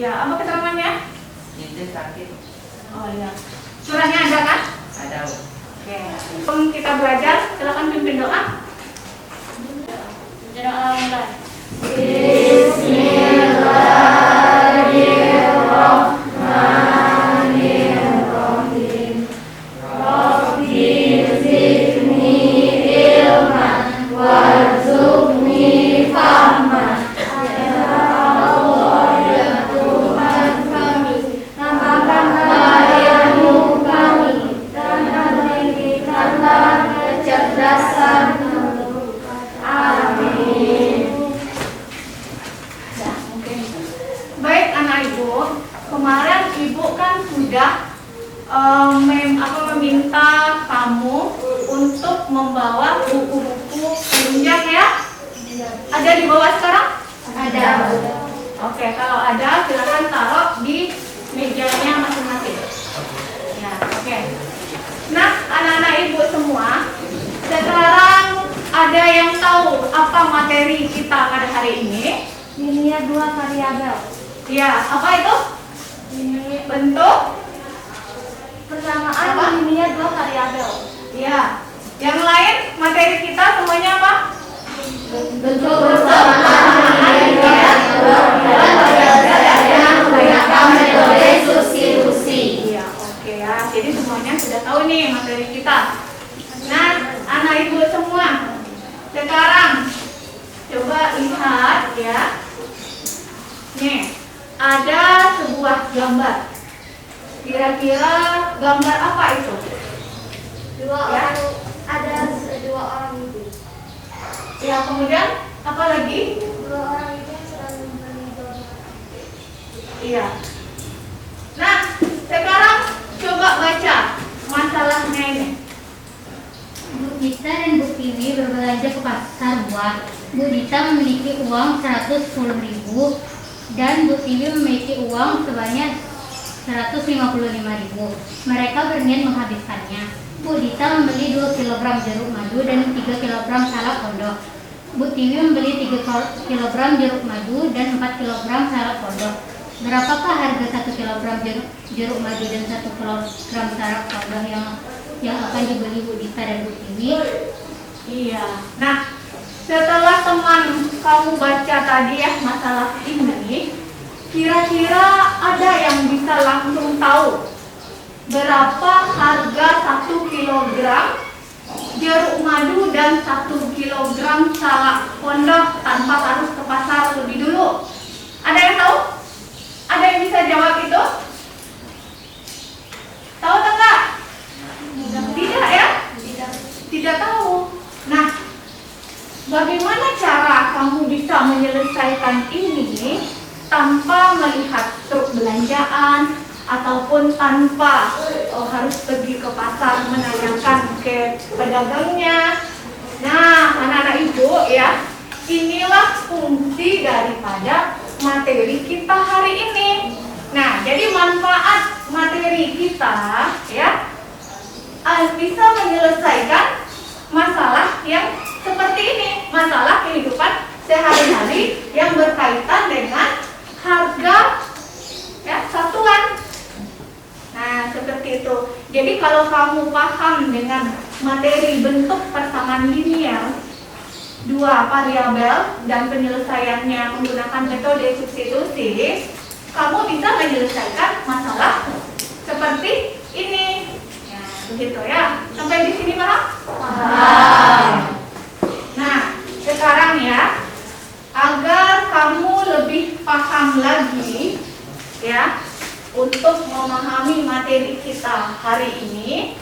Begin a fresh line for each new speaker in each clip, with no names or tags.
Ya, apa keterangannya?
Itu sakit.
Oh iya. Suratnya ada kan?
Ada.
Oke. Sebelum kita belajar, silakan pimpin doa. Doa mulai. Bismillahirrahmanirrahim. Rabbi zidni ilman warzuqni fahman. Ya Allah, ya Tuhan kami, tambahkanlah ilmu kami dan berikanlah kecerdasan. Amin. Ya, mungkin. Baik anak ibu, kemarin ibu kan sudah meminta kamu untuk membawa buku-buku penunjang ya? Ada di bawah sekarang? Ada. Oke, kalau ada silakan taruh di mejanya masing-masing. Ya, oke. Nah, anak-anak ibu semua, sekarang ada yang tahu apa materi kita pada hari ini?
Linear 2 variabel.
Ya, apa itu?
Ini
Bentuk?
persamaan
Apa?
linear 2 variabel.
Ya. Yang lain materi kita semuanya apa?
Bentuk persamaan linear 2 variabel yang menggunakan metode substitusi.
Iya, oke ya. Jadi semuanya sudah tahu nih materi kita. Nah, anak ibu semua, sekarang coba lihat ya. Nih, ada sebuah gambar. Kira-kira gambar apa itu?
Dua
Ya.
orang, ada dua orang itu.
Ya, kemudian apa lagi?
Dua orang itu yang sedang membeli donat.
Iya. Nah, sekarang coba baca masalahnya ini.
Bu Dita dan Bu Tiwi berbelanja ke pasar buah. Bu Dita memiliki uang 110.000 dan Bu Tiwi memiliki uang sebanyak 155.000. Mereka berniat menghabiskannya. Bu Dita membeli 2 kg jeruk madu dan 3 kg salak pondok. Bu Tiwi membeli 3 kg jeruk madu dan 4 kg salak pondok. Berapakah harga 1 kg jeruk madu dan 1 kg salak pondok yang akan dibeli Bu Dita dan Bu Tiwi?
Iya. Nah, setelah teman kamu baca tadi ya masalah ini, kira-kira ada yang bisa langsung tahu berapa harga 1 kg jeruk madu dan 1 kg salak pondok tanpa harus ke pasar lebih dulu? Ada yang tahu? Ada yang bisa jawab itu? Tahu atau enggak? Tidak ya? Tidak tahu. Nah, bagaimana cara kamu bisa menyelesaikan ini tanpa melihat truk belanjaan ataupun tanpa harus pergi ke pasar menanyakan ke pedagangnya? Nah, anak-anak ibu ya, inilah fungsi daripada materi kita hari ini. Nah, jadi manfaat materi kita ya bisa menyelesaikan masalah yang seperti ini, masalah kehidupan sehari-hari yang berkaitan dengan harga ya satuan. Nah, seperti itu. Jadi kalau kamu paham dengan materi bentuk persamaan linear 2 variabel dan penyelesaiannya menggunakan metode substitusi, kamu bisa menyelesaikan masalah seperti ini. Ya, begitu ya. Sampai di sini paham? Paham. Nah, sekarang ya, agar kamu lebih paham lagi ya untuk memahami materi kita hari ini,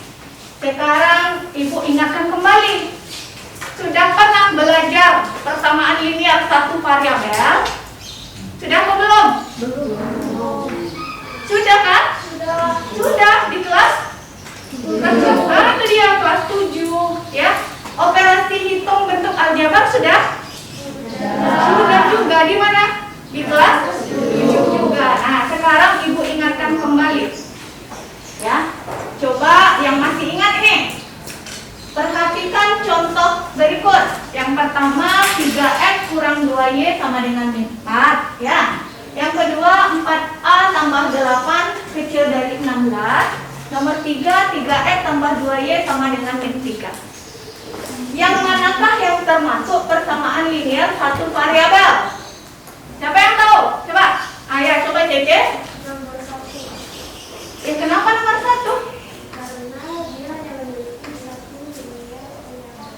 sekarang Ibu ingatkan kembali. Sudah pernah belajar persamaan linear 1 variabel? Sudah atau belum? Belum. Sudah kan? Sudah di kelas? Itu dia kelas 7 ya. Operasi hitung bentuk aljabar sudah? Sudah juga. Di mana? Di kelas 7 juga. Nah, sekarang Ibu ingatkan kembali. Ya. Coba yang masih ingat ini. Perhatikan contoh berikut. Yang pertama 3x kurang 2y sama dengan 4 ya. Yang kedua kedua 4A tambah 8 kecil dari 16. Nomor 3, 3X tambah 2Y sama dengan min 3. Yang manakah yang termasuk persamaan linear satu variabel? Siapa yang tahu? Coba. Ayo coba Cece.
Nomor 1.
Kenapa nomor 1?
Karena dia hanya memiliki satu linear variabel.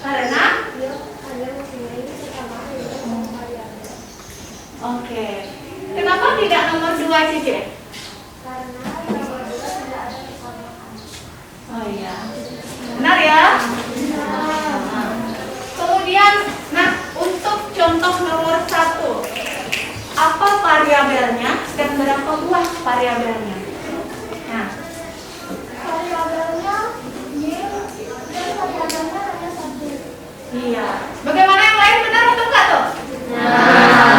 Karena
Dia hanya mempunyai kesamaan dengan variabel.
Oke. Kenapa tidak nomor 2 Cece?
Karena nomor 2 tidak ada kesamaan.
Oh iya. Benar ya? Kemudian, nah untuk contoh nomor 1, apa variabelnya dan berapa buah variabelnya? Nah,
Variabelnya Y dan variabelnya hanya 1.
iya. Bagaimana yang lain, benar atau enggak tuh?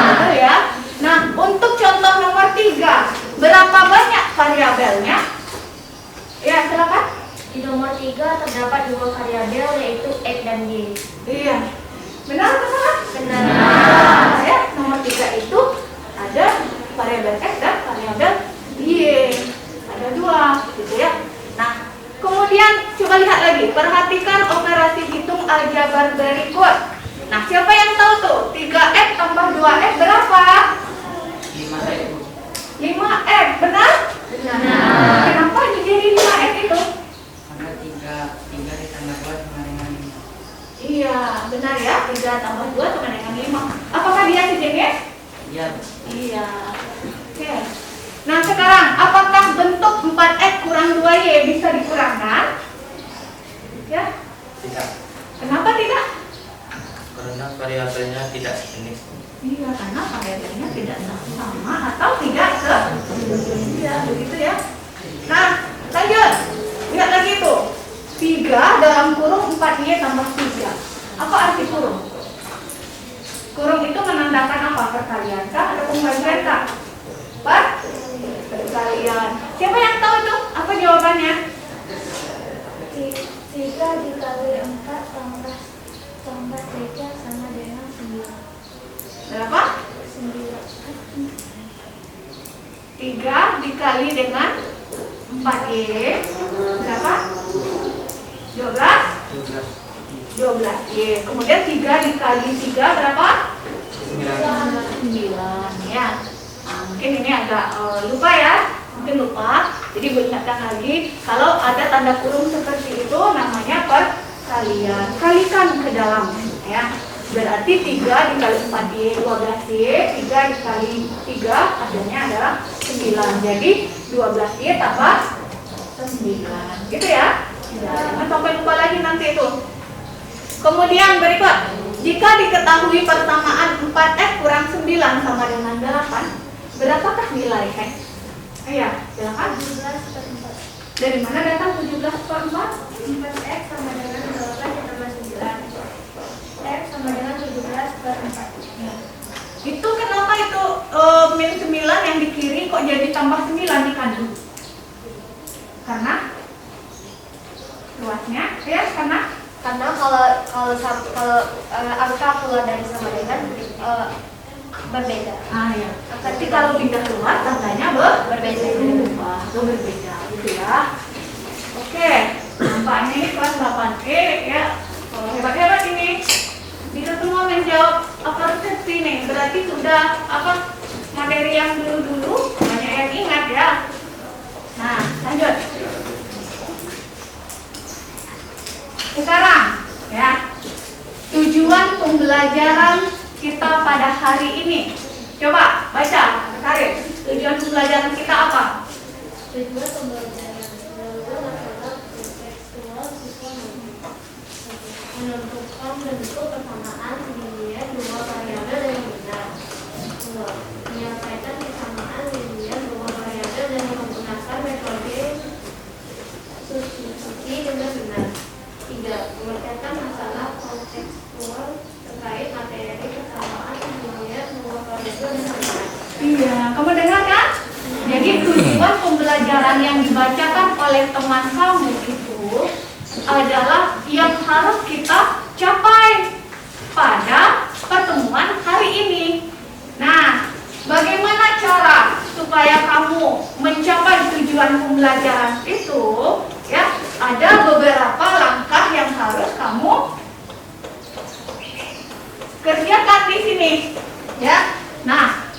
Betul ya. Nah, untuk contoh nomor 3, berapa banyak variabelnya? Ya, silakan.
Di nomor 3 terdapat 2 variabel yaitu X dan Y.
Iya. Benar atau salah?
Benar.
Nah, ya, nomor 3 itu ada variabel X dan variabel Y. Ada 2, gitu ya. Nah, kemudian coba lihat lagi, perhatikan operasi hitung aljabar berikut. Nah, siapa yang tahu tuh? 3X tambah 2X berapa?
5X.
5X, benar?
Benar.
Kenapa jadi 5X itu?
Karena 3 ditambah 2 sama dengan 5.
Iya, benar ya. 3 tambah 2 sama dengan 5. Apakah dia sejenis?
Iya.
Iya. Oke. Nah, sekarang apakah bentuk 4X kurang 2Y bisa dikurangkan? Ya.
Tidak.
Kenapa tidak?
Karena variabelnya tidak sejenis.
Iya, karena variabelnya tidak sama atau tidak se. Iya, begitu ya. Nah, lanjut. Lihat lagi tuh. 3 dalam kurung 4Y tambah 3. Apa arti kurung? Kurung itu menandakan apa? Perkalian kah atau pembagian kah? Perkalian. Siapa yang tahu tuh? Apa jawabannya?
3 dikali 4 tambah 3 sama dengan 9.
Berapa?
9.
3 dikali dengan 4Y berapa? 12? 12Y. Kemudian 3 dikali 3 berapa? 9 ya. Nah, mungkin ini agak lupa ya. Mungkin lupa. Jadi gue ingatkan lagi, kalau ada tanda kurung seperti itu namanya perkalian. Kalikan ke dalam ya. Berarti 3 dikali 4Y 12Y, 3 dikali 3 hasilnya adalah 9. Jadi 12Y tambah 9. Gitu ya. Jangan sampai lupa lagi nanti itu. Kemudian berikut, jika diketahui persamaan 4X kurang 9 sama dengan 8, berapakah nilai X? Ayo, silakan.
17/4.
Dari mana datang 17/4?
4X sama dengan 8 ditambah 9. X sama dengan 17/4.
Itu kenapa itu min 9 yang di kiri kok jadi tambah 9 di kanan? Karena luasnya, ya karena
kalau angka keluar dari sama dengan berbeda.
ya. Tapi kalau pindah keluar tandanya
Berbeda.
berbeda gitu ya. Oke, nampaknya ini kelas 8E ya. Kalau hebat-hebat ini bisa semua menjawab persepsi nih. Berarti sudah materi yang dulu-dulu banyak yang ingat ya. Nah, lanjut. Sekarang ya, tujuan pembelajaran kita pada hari ini. Coba baca, Karin. Tujuan pembelajaran kita apa?
Tujuan pembelajaran adalah kontekstual siswa menentukan bentuk persamaan linear dua variabel yang benar. 2. Menyampaikan persamaan linear dua variabel dengan menggunakan metode substitusi dengan benar. 3. Memecahkan masalah kontekstual terkait materi persamaan linear dua variabel dengan benar.
Iya, kamu dengar kan? Jadi tujuan pembelajaran yang dibacakan oleh teman kamu itu adalah yang harus kita capai pada pertemuan hari ini. Nah, bagaimana sini. Ya. Nah,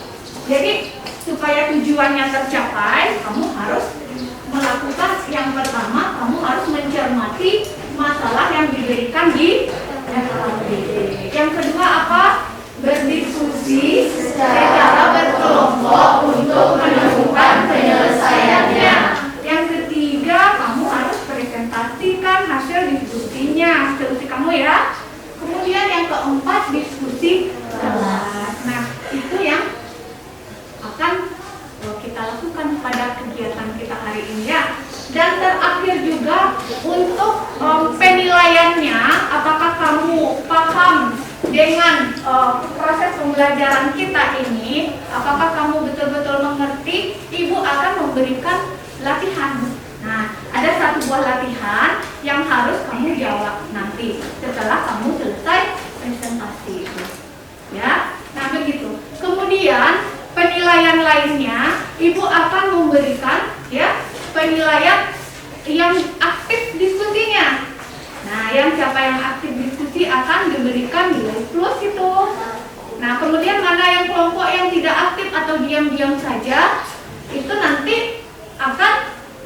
jadi supaya tujuannya tercapai, kamu harus melakukan yang pertama, kamu harus mencermati masalah yang diberikan di LKPD. Yang kedua apa? Berdiskusi secara berkelompok untuk menemukan penyelesaiannya. Yang ketiga, kamu harus presentasikan hasil diskusinya, diskusi kamu ya. Kemudian yang keempat, diskusi kelas. Nah, itu yang akan kita lakukan pada kegiatan kita hari ini ya. Dan terakhir juga untuk penilaiannya, apakah kamu paham dengan proses pembelajaran kita ini, apakah kamu betul-betul mengerti, Ibu akan memberikan latihan. Nah, ada satu buah latihan yang harus kamu jawab nanti setelah kamu selesai presentasi itu. Ya, nah begitu. Kemudian penilaian lainnya, Ibu akan memberikan ya penilaian yang aktif diskusinya. Nah, yang siapa yang aktif diskusi akan diberikan nilai plus itu. Nah, kemudian mana yang kelompok yang tidak aktif atau diam-diam saja, itu nanti akan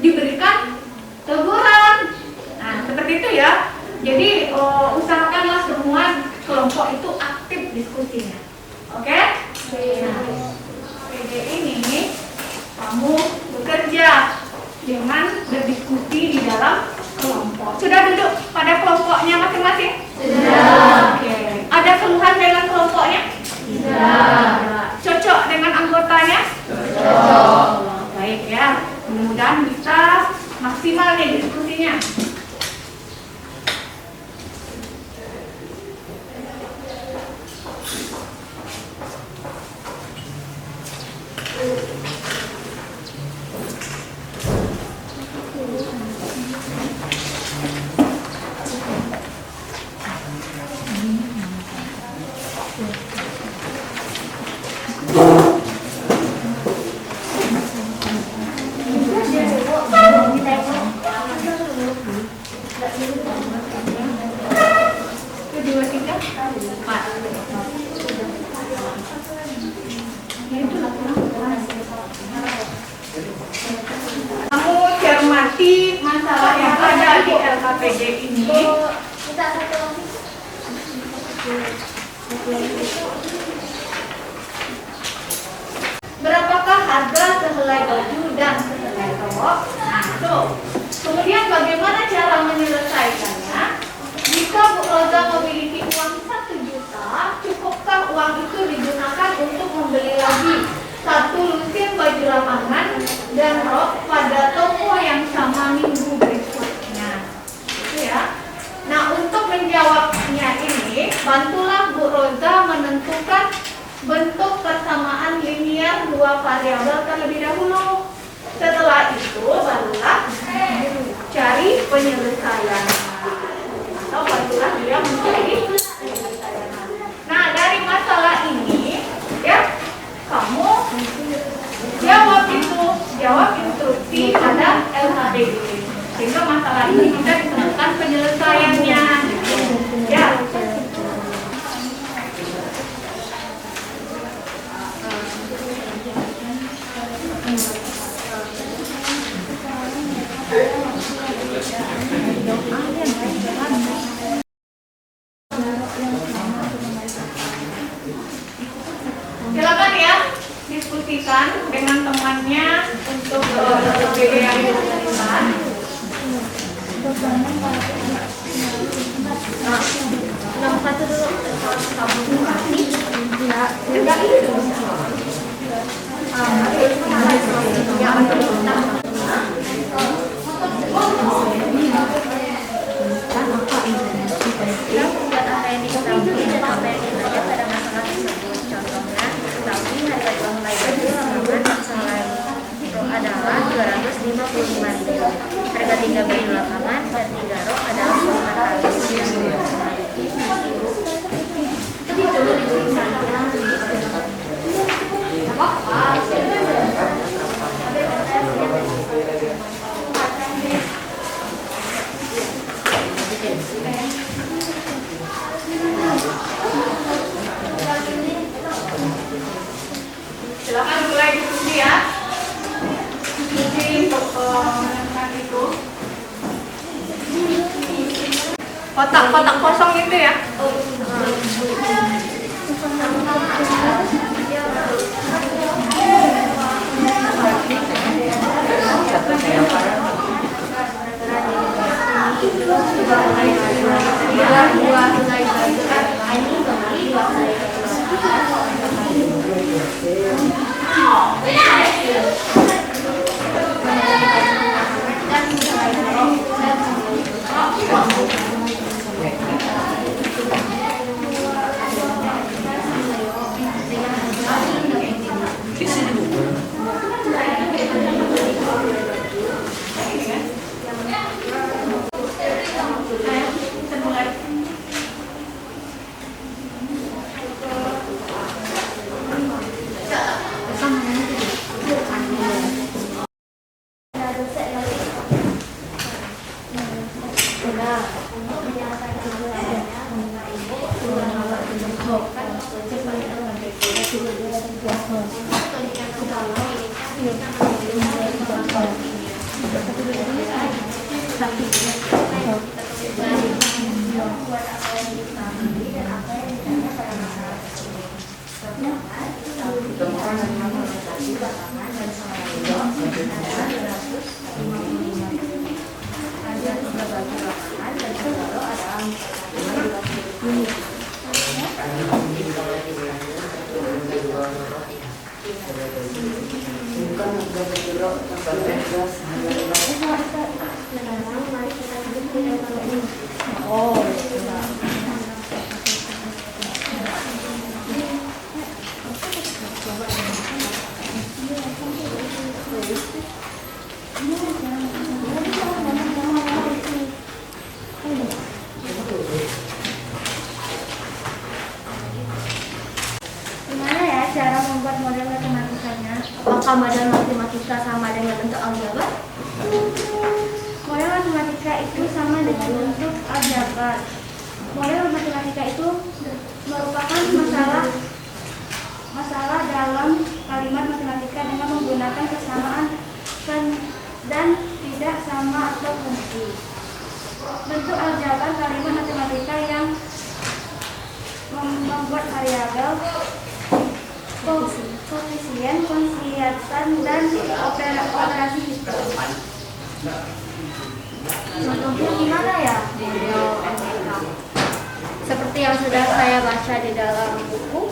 diberikan teguran. Nah, seperti itu ya. Jadi usahakanlah semua kelompok itu aktif diskusinya. Oke? Nah, PD ini kamu bekerja dengan berdiskusi di dalam kelompok. Sudah duduk pada kelompoknya masing-masing? Sudah. Oke. Ada keluhan dengan kelompoknya? Tidak. Cocok dengan anggotanya? Cocok. Baik ya. Mudah-mudahan bisa maksimal nih diskusinya. Kedua, tiga, empat. Kamu cermati masalah yang ada di LKPD ini. Berapakah harga sehelai baju dan sehelai rok? Nah, tuh. Kemudian bagaimana cara menyelesaikannya? Jika Bu Roza memiliki uang 1 juta, cukupkah uang itu digunakan untuk membeli lagi 1 lusin baju lapangan dan rok pada toko yang sama minggu berikutnya? Itu ya. Nah, untuk menjawabnya ini, bantulah Bu Roza menentukan bentuk persamaan linier 2 variabel terlebih dahulu. Setelah itu barulah cari penyelesaian atau bantulah dia mencari penyelesaian. Nah, dari masalah ini ya kamu jawab instruksi pada LKPD sehingga masalah ini bisa ditemukan penyelesaiannya. Ya. Silakan ya diskusikan dengan temannya untuk LKPD yang dibutuhkan. Nomor 1 dulu.
Membuat apa yang diketahui dan apa yang dibaca pada masalah tersebut. Contohnya, diketahui harga jual helai baju lapangan sehelai rok adalah 255.000. Harga 3 baju lapangan dan 3 rok adalah 4 kali. Jadi dulu ditulisannya. Apa?
kotak-kotak kosong itu ya.
Gimana ya cara membuat model matematikanya? Apakah model matematika sama dengan bentuk aljabar? Model matematika itu sama dengan bentuk aljabar. Model matematika itu merupakan masalah dalam kalimat matematika dengan menggunakan kesamaan dan tidak sama atau fungsi. Bentuk aljabar kalimat matematika yang membuat variabel, koefisien, konstatan, dan operasi hitung. Contohnya gimana ya? Seperti yang sudah saya baca di dalam buku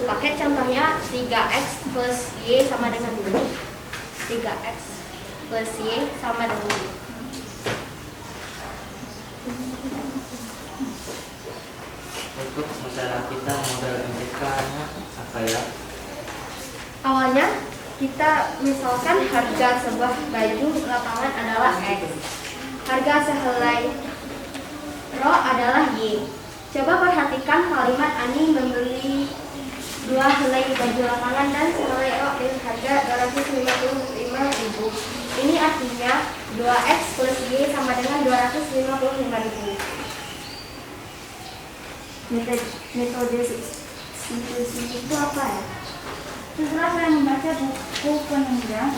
paket, contohnya 3x plus y sama dengan ini. 3x plus y sama dengan ini.
Untuk masalah kita model MTK-nya apa ya?
Awalnya kita misalkan harga sebuah baju lapangan adalah X. Harga sehelai ro adalah Y. Coba perhatikan kalimat Ani membeli 2 helai baju lapangan dan sehelai ro dengan harga 255.000. Ini artinya 2X plus Y sama dengan 255.000. Metode substitusi itu apa ya? Setelah saya membaca buku penunjang,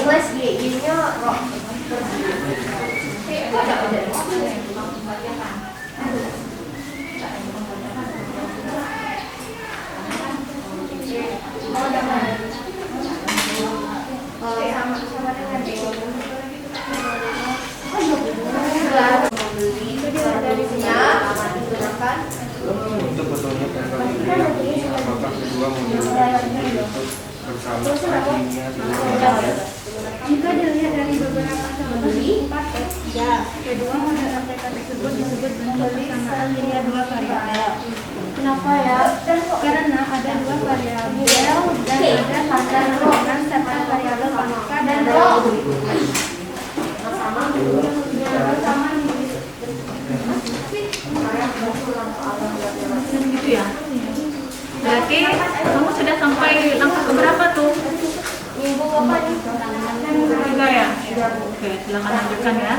plus Y-nya ro. Sama dengan
Untuk fotonya apakah kedua model bersama artinya
jika dilihat dari beberapa contoh di paket, kedua model MTK tersebut disebut bentuk persamaan linear dua variabel.
Kenapa ya?
Karena ada dua variabel dan ada tanda hubungan serta variabel pangkat dan daya.
Gitu ya. Berarti kamu sudah sampai langkah keberapa tuh? Tiga ya? Oke, silakan lanjutkan ya.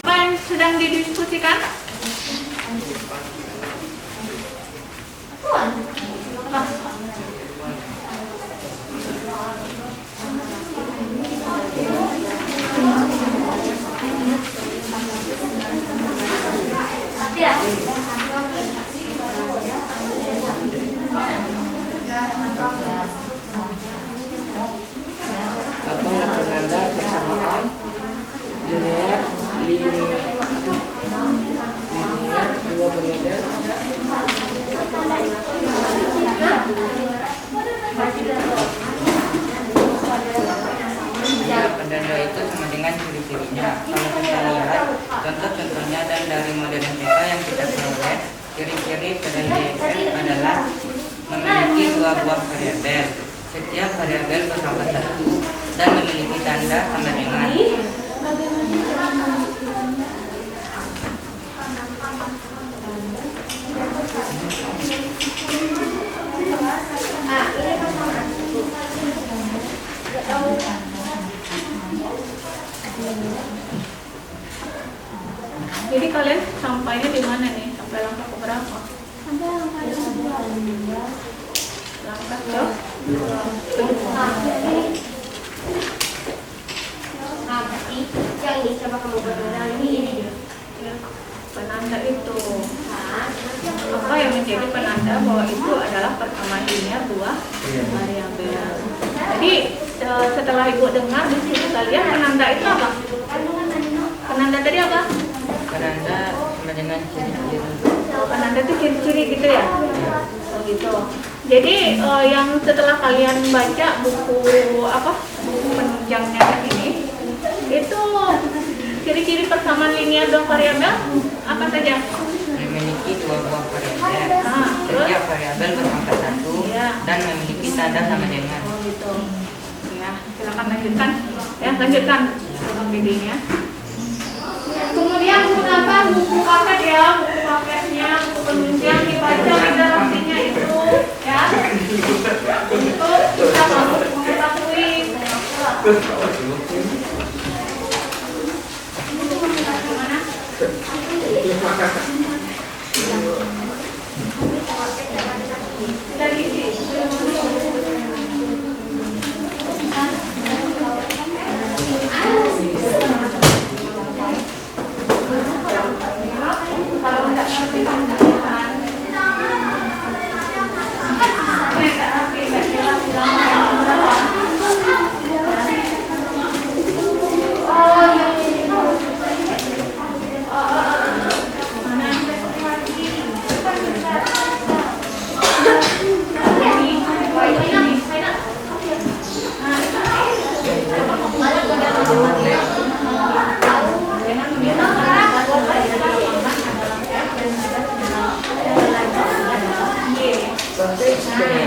Apa yang sedang didiskusikan?
Apakah penanda persamaan linear dua variabel? Ya, penanda itu sama dengan ciri-cirinya. Kalau kita lihat contoh-contohnya dan dari model MTK yang kita peroleh, ciri-ciri penanda adalah memiliki dua buah variabel. Setiap variabel bersama satu dan memiliki tanda sama dengan.
Jadi kalian sampainya di mana nih? Sampai langkah keberapa? Langkah ke?
Yang dicoba kamu buat modal ini.
Penanda itu apa yang menjadi penanda bahwa itu adalah persamaan linear dua variabel. Jadi setelah ibu dengar di sini kalian penanda itu apa? Penanda tadi apa?
Penanda sama dengan ciri-ciri.
Penanda itu ciri-ciri gitu ya? Oh gitu. Jadi yang setelah kalian baca buku buku penunjangnya ini, itu ciri-ciri persamaan linear dua variabel apa saja?
Memiliki dua buah variabel. Setiap variabel berpangkat satu dan memiliki tanda sama dengan.
Oh gitu. Ya, silakan lanjutkan. Ya, lanjutkan videonya. Kemudian menggunakan buku paket ya, buku paketnya, buku penunjang dibaca di dalamnya itu ya. Untuk bisa kamu mengetahui bagaimana. Dari kalau tidak ngerti tandakan,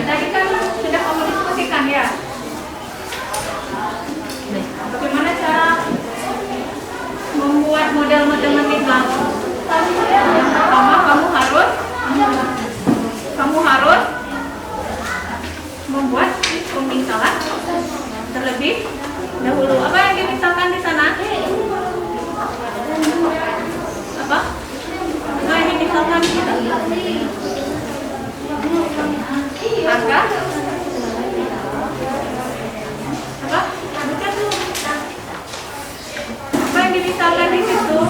tadi kan sudah kamu diskusikan ya. Bagaimana cara membuat model matematika? Yang pertama kamu harus membuat pemisalan terlebih dahulu. Apa yang dimisalkan di sana? Apa? Nah, ini misalkan harga apa? Apa yang dimisalkan di situ?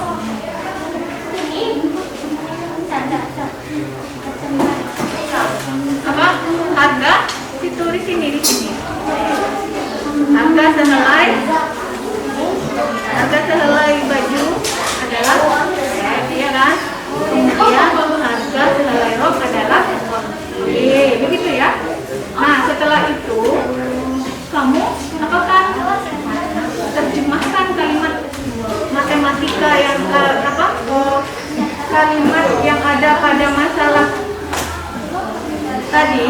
Apa? Harga ditulis di sini. Harga sehelai baju adalah ya kan? Kemudian harga sehelai rok adalah tadi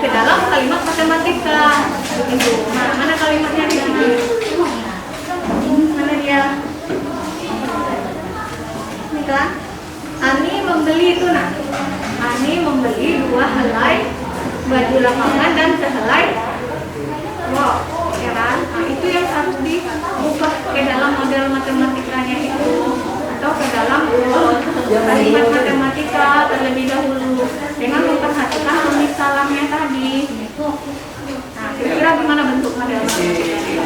ke dalam kalimat matematika. Itu. Nah, mana kalimatnya di sini? Mana dia? Ini kan? Ani membeli itu nah. Ani membeli 2 helai baju lapangan dan sehelai rok. Ya kan? Nah, itu yang harus dibuka ke dalam model matematikanya itu atau ke dalam kalimat matematika terlebih dahulu dengan memperhatikan pemisalannya tadi. Nah, kira-kira gimana bentuk model matematikanya?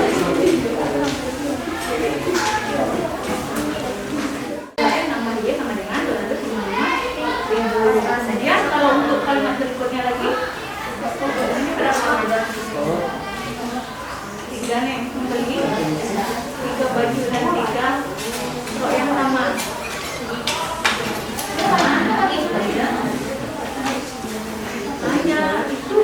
Nama dia sama dengan 255.000. Kemudian kalau untuk kalimat berikutnya lagi, ini berapa? 3 nih, membeli 3 baju dan 3 rok yang sama. Hanya itu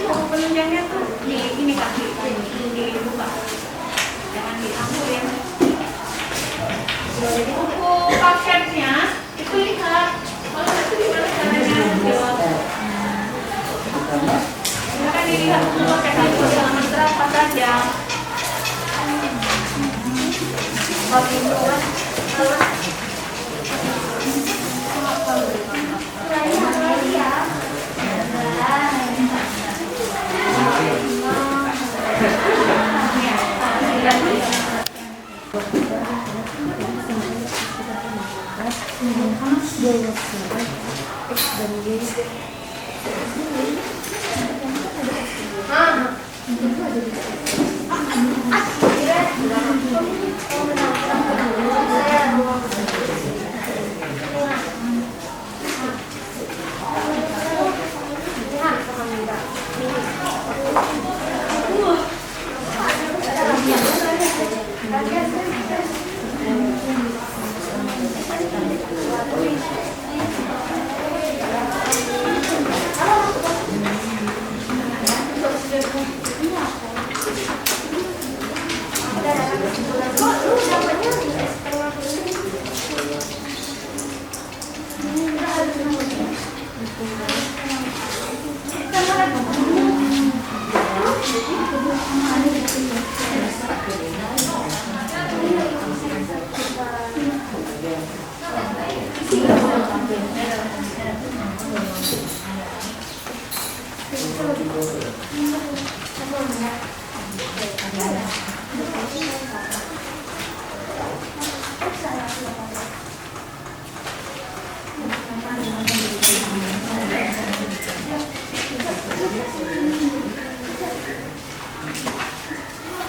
buku penunjangnya tuh di ini kaki dibuka, jangan diambil. Jadi buku paketnya itu lihat, kalau itu gimana caranya jawab. Silakan dilihat buku paket itu halaman berapa saja.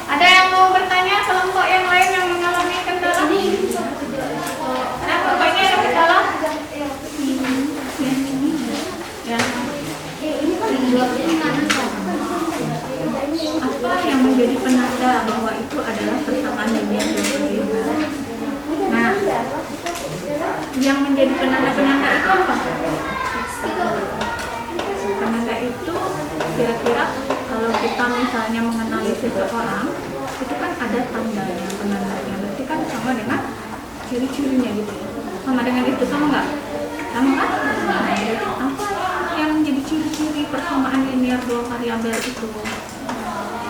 Ada yang mau bertanya kelompok yang lain yang mengalami kendala? Nah, kelompoknya ada kendala? Apa yang menjadi penanda bahwa itu adalah persamaan linear dua. Nah, yang menjadi penanda-penanda itu apa? Penanda itu kira-kira kalau kita misalnya mengenali seseorang itu kan ada tandanya, penandanya. Berarti kan sama dengan ciri-cirinya gitu. Sama dengan itu sama nggak? Sama kan? Apa yang menjadi ciri-ciri persamaan linear dua variabel itu?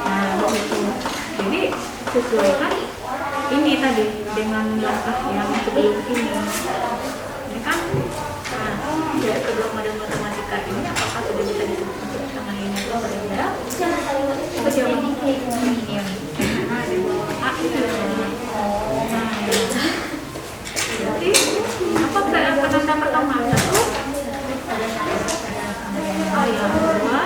Nah, begitu. Jadi sesuaikan ini tadi dengan langkah yang sebelum ini. Ini kan, nah, dari kedua model matematika ini apakah sudah bisa disebut persamaan linear dua variabel? Coba jawab. Nah, di bawah A itu. Berarti apa penanda pertama? Satu, A yang dua.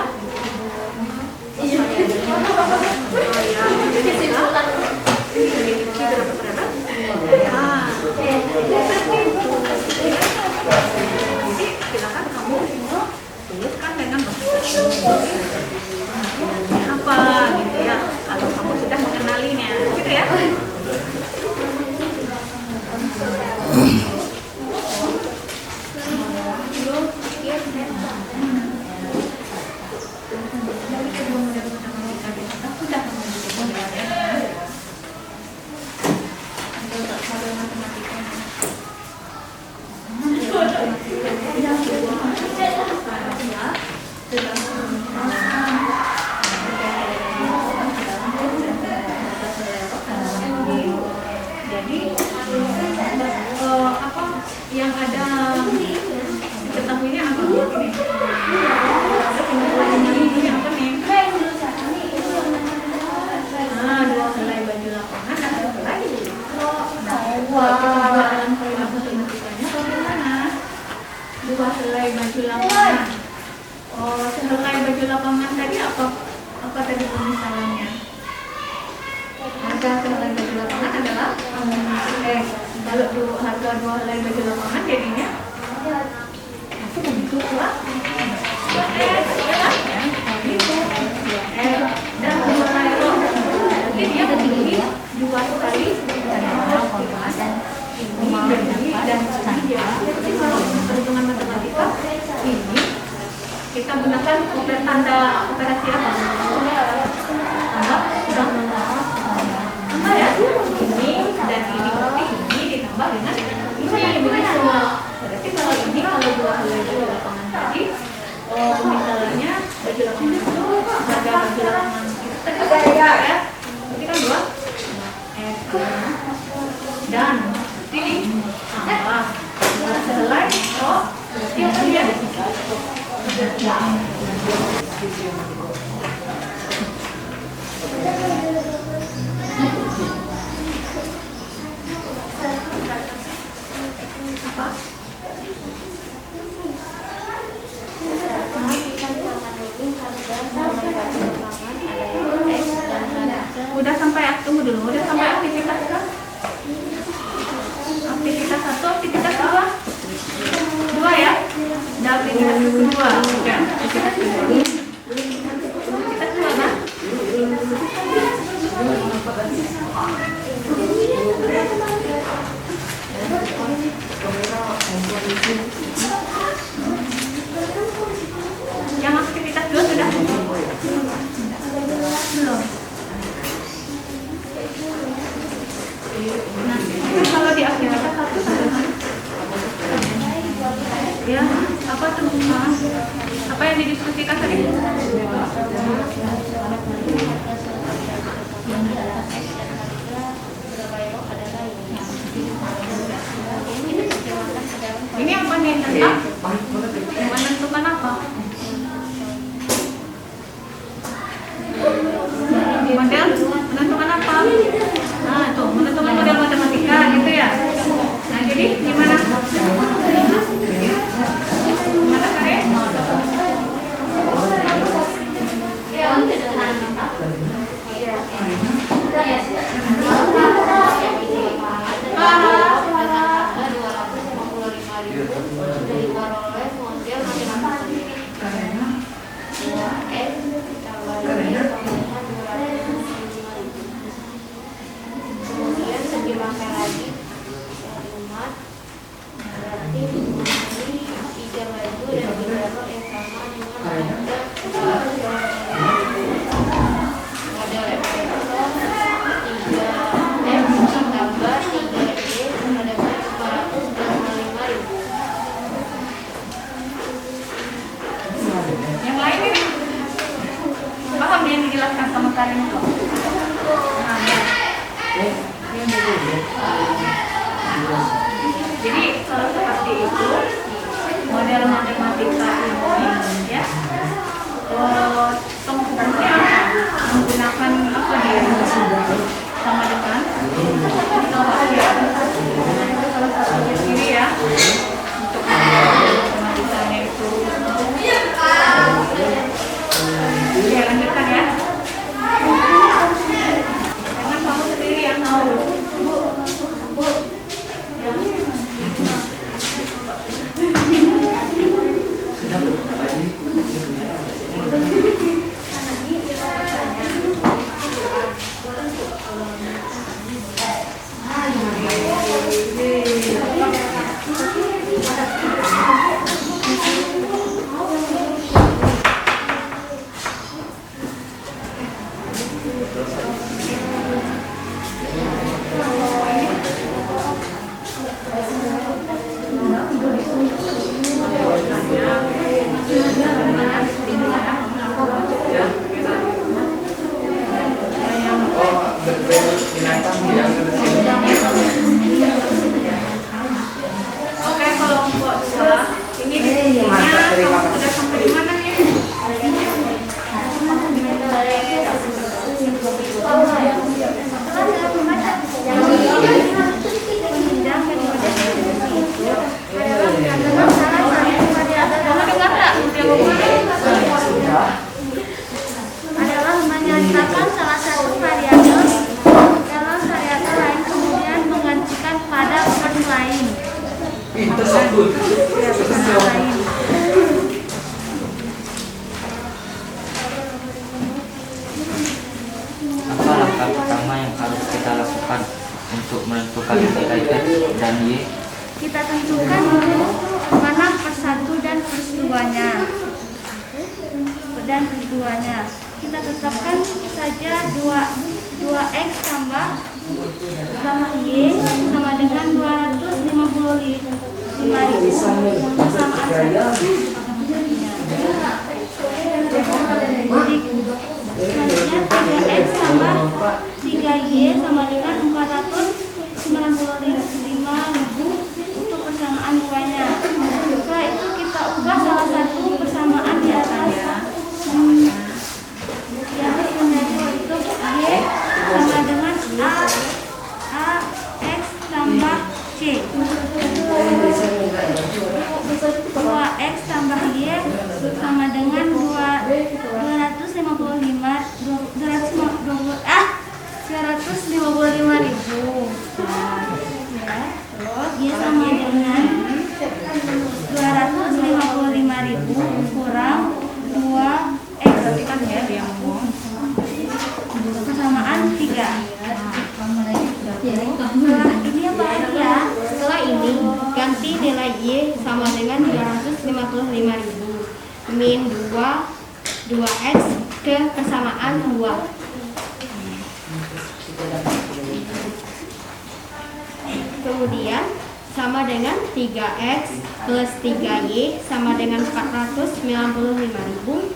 Silakan kamu tuliskan dengan apa gitu ya. Kalau kamu sudah harga helai baju lapangan adalah kalau harga 2 helai baju lapangan jadinya dan 2 helai rok. Jadi dia berdiri 2 kali dan jadi kalau perhitungan matematika ini kita gunakan tanda operasi apa? Tambah ya, ini dan ini berarti ini ditambah dengan ini begitu. Berarti kalau ini kalau 2 helai baju lapangan tadi, misalnya baju lapangan itu harga baju lapangan itu tadi ya, berarti kan 2 dan ini tambah 2 helai rok berarti apa dia? Udah sampai tunggu dulu, udah sampai aktivitas kan? Aktivitas 1, aktivitas 2 ya? Udah aktivitas kedua, ya? Aktivitas kedua. Aktivitas 2 kan? Yang aktivitas 2 sudah? Belum. Nah, kalau di aktivitas 1 sama ya, apa tuh? Apa yang didiskusikan tadi? Ini apa nih tentang? Menentukan apa? Model menentukan apa? Nah, itu menentukan model matematika gitu ya. Nah, jadi gimana? Gimana Kare?
Kemudian sejumlah lagi umat berarti ini 3 baju dan 3 rok yang sama dengan model F-vektor 3M ditambah 3D terhadap 425.000.
Yang lain ini paham yang dijelaskan sama kalian itu? Nah, ya. Jadi kalau seperti itu model matematika ini ya tempatnya menggunakan apa dia sama dengan salah satunya sini ya untuk matematikanya itu ya lanjutkan ya jangan kamu sendiri yang tahu Oke, kelompok 2 ini diskusinya sudah sampai di mana nih?
langkah pertama yang harus kita lakukan untuk menentukan nilai X dan Y?
Kita tentukan dulu mana persatu dan persetuanya. Kita tetapkan saja 2x tambah y sama dengan 255.000 persamaan saja. Selanjutnya 3x tambah 3y sama dengan 495.000 untuk persamaan duanya. Setelah itu kita ubah salah satu persamaan di atasnya. Yang menjadi bentuk y sama dengan x tambah c. 2x tambah y sama dengan 255.000. Terus y sama dengan 255.000 kurang 2x.
Kan ya dia ngomong.
Persamaan 3. Setelah ini apa lagi ya?
Setelah ini, ganti nilai Y sama dengan 255.000 min 2x ke persamaan 2. Kemudian sama dengan 3x plus 3y sama dengan 495.000.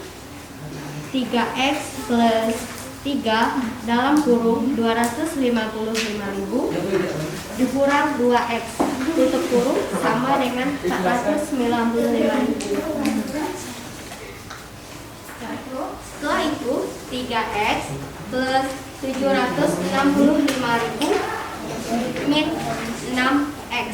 3x plus 3 dalam kurung 255.000 dikurang 2x tutup kurung sama dengan 495.000. Setelah itu 3x plus 765.000 min 6x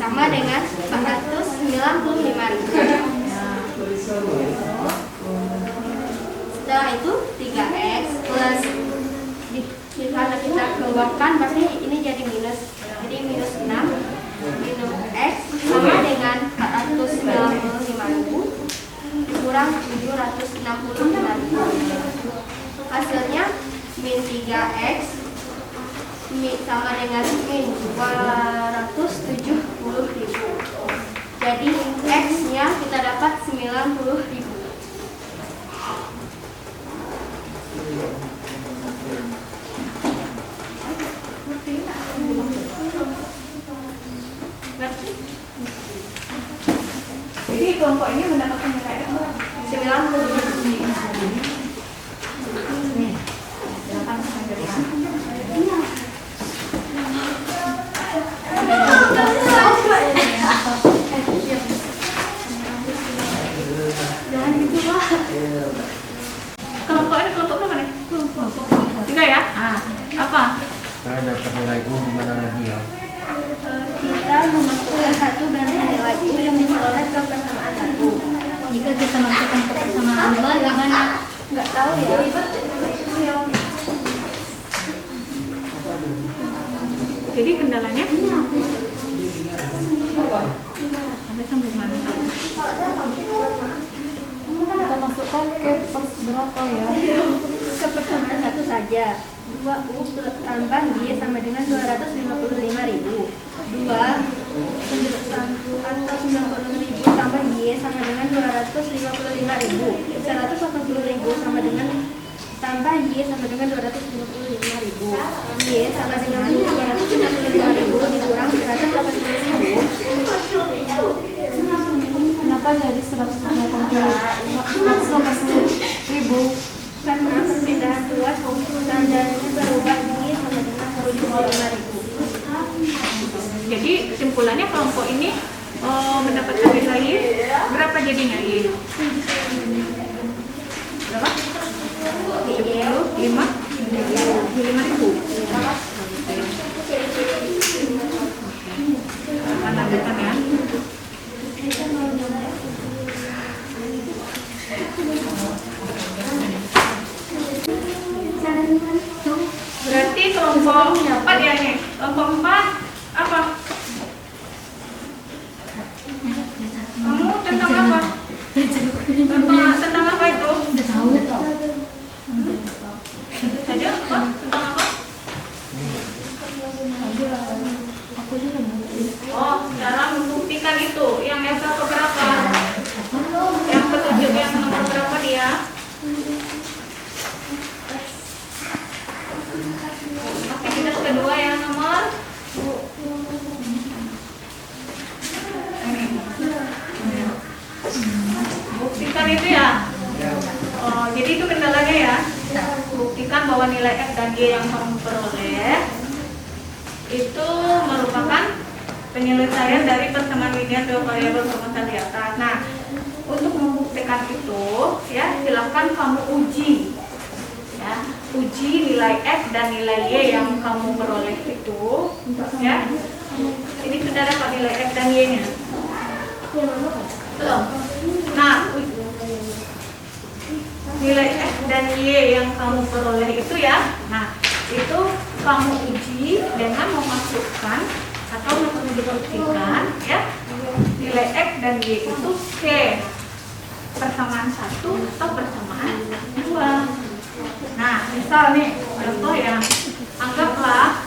sama dengan 495.000. Setelah itu 3x plus karena kita keluarkan pasti ini jadi minus. Jadi minus 6 minus x sama dengan 495.000 dikurang 765.000. Hasilnya min 3x sama dengan min 270.000. Jadi x nya kita dapat 90.000.
Jadi kelompok ini mendapatkan nilai berapa?
90.000.
Jangan gitu lah. Kelompok ini kelompok berapa nih? Kelompok 3 ya? Apa?
Saya dapat nilai U gimana lagi ya?
Kita memasukkan satu dan nilai U yang diperoleh ke persamaan 1.
Jika kita masukkan ke persamaan 2 gimana?
Nggak tahu ya.
Jadi kendalanya ada sambungan.
Kita masukkan ke pers berapa ya? Ke persamaan 1 saja. 2U tambah Y sama dengan 255.000. 2 atau 90.000 tambah Y sama dengan 255.000. 180.000 sama dengan tambah Y sama dengan 255.000. Y sama dengan 255.000 dikurang 180.000. Kenapa jadi 180.000? Karena perpindahan luas tandanya berubah Y sama dengan 155.000.
Jadi kesimpulannya kelompok ini mendapatkan nilai Y berapa jadinya Y? Berapa? 75.000. Lanjutan ya. Berarti kelompok 4 ya nih. Kelompok 4 apa? Kamu tentang apa? Tentang apa itu?
Udah tahu.
Saja apa? Tentang apa? Oh, cara membuktikan itu. Yang berapa? Yang ketujuh, yang nomor berapa dia? Aktivitas kedua yang nomor buktikan itu ya. Oh, jadi itu kendalanya ya. Buktikan bahwa nilai F dan Y yang kamu peroleh itu merupakan penyelesaian dari persamaan linear dua variabel permasalahan di atas. Nah, untuk membuktikan itu, ya silakan kamu uji, ya uji nilai F dan nilai Y yang kamu peroleh itu, ya. Ini sudah dapat nilai F dan Y-nya. Belum. Nah, nilai F dan Y yang kamu peroleh itu ya, nah itu kamu uji dengan memasukkan atau membuktikan ya nilai F dan Y itu ke persamaan 1 atau persamaan 2. Nah, misal nih contoh ya, anggaplah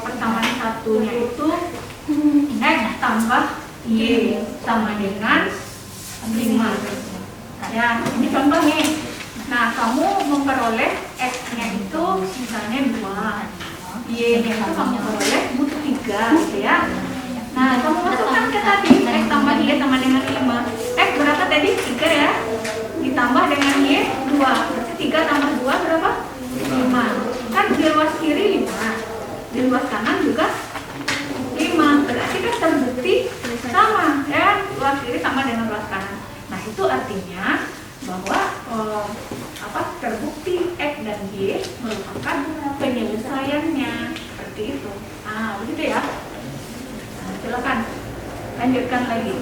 persamaan satunya itu X tambah Y sama dengan 5. Ya, ini contoh nih. Nah, kamu memperoleh X-nya itu misalnya 2, Y-nya itu kamu peroleh butuh 3 gitu ya. Nah, kamu masukkan ke tadi X tambah Y sama dengan 5. X berapa tadi? 3 ya. Ditambah dengan Y 2. Berarti 3 tambah 2 berapa? 5. Kan di luas kiri 5. Di luas kanan juga 5. Berarti kan terbukti sama ya. Luas kiri sama dengan luas kanan. Nah, itu artinya bahwa terbukti X dan Y merupakan penyelesaiannya seperti itu. Ah, begitu ya. Nah, silakan lanjutkan lagi.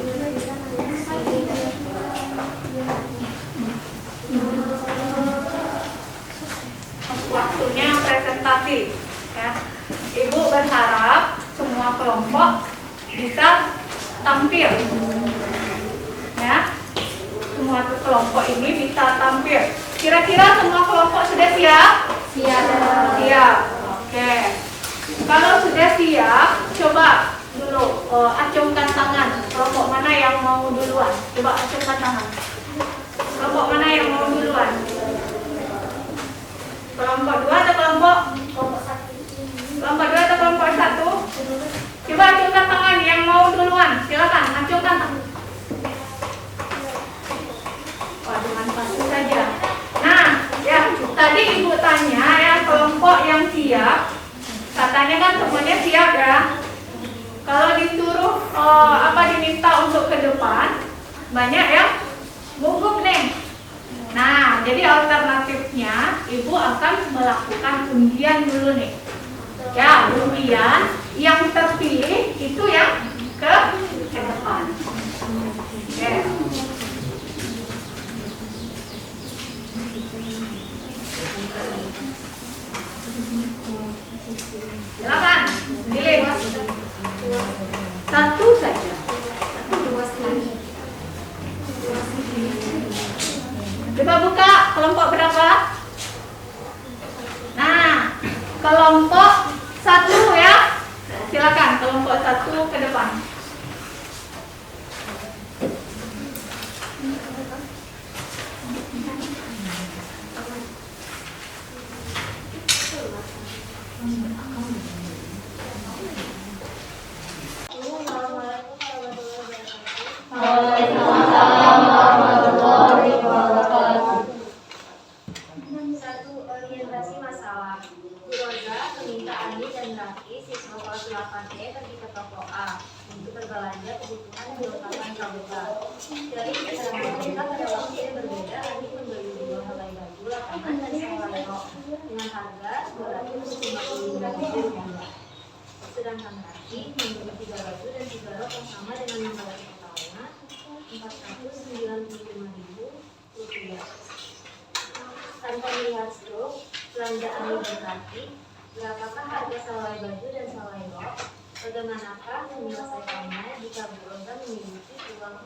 Waktunya presentasi. Ya. Ibu berharap semua kelompok bisa tampil. Ya. Semua kelompok ini bisa tampil. Kira-kira semua kelompok sudah siap? Siap. Oke. Kalau sudah siap, coba dulu acungkan tangan. Kelompok mana yang mau duluan? Coba acungkan tangan. Kelompok mana yang mau duluan? Kelompok 2 atau kelompok 1? Kelompok 2 atau kelompok 1? Coba acungkan tangan yang mau duluan. Silakan acungkan tangan. Wah, dengan pasti saja. Nah, ya tadi ibu tanya ya kelompok yang siap, katanya kan semuanya siap ya. Kalau disuruh diminta untuk ke depan, banyak yang gugup nih. Nah, jadi alternatifnya ibu akan melakukan undian dulu nih. Ya, undian yang terpilih itu yang ke depan. Oke. Silakan, pilih satu saja. Coba buka kelompok berapa? Nah, kelompok 1 ya. Silakan kelompok 1 ke depan.
Waalaikumsalam warahmatullahi wabarakatuh.
1. Orientasi masalah. Bu Roza meminta Ani dan Raffi, siswa kelas 8E, pergi ke toko A untuk berbelanja kebutuhan dan perlengkapan pramuka. Dari perjalanan mereka pada waktu yang berbeda, Ani membeli 2 helai baju lapangan dan sehelai rok dengan harga Rp255.000. Sedangkan Raffi membeli 3 baju dan 3 rok yang sama dengan yang pertama Rp495.000. Tanpa melihat struk, belanja Ani dan Raffi, berapakah harga sehelai baju dan sehelai rok? Bagaimanakah menyelesaikannya jika Bu Roza memiliki uang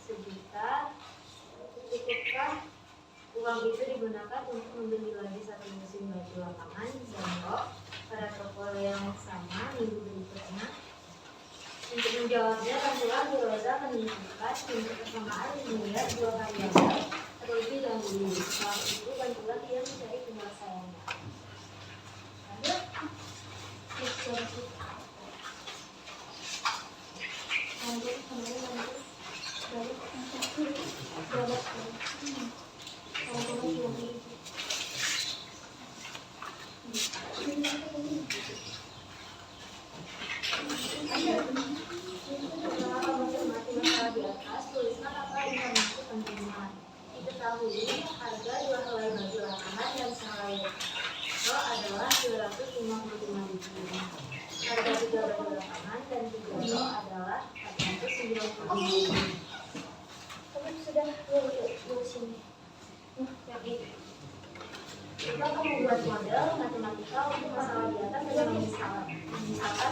sejuta? Cukupkah uang itu digunakan untuk membeli lagi 1 musim baju lapangan dan rok pada toko yang sama minggu berikutnya? Untuk menjawabnya, bantulah Bu Rosa menunjukkan untuk persamaan linear dua variabel atau lebih dahulu. Setelah itu, bantulah dia mencari penyelesaiannya. Diketahui harga dua helai baju lapangan dan sehelai rok adalah 255.000. Harga 3 baju lapangan dan 3 rok adalah 490.000. Kamu sudah di sini. Coba kamu buat model matematika untuk masalah di atas dengan misalkan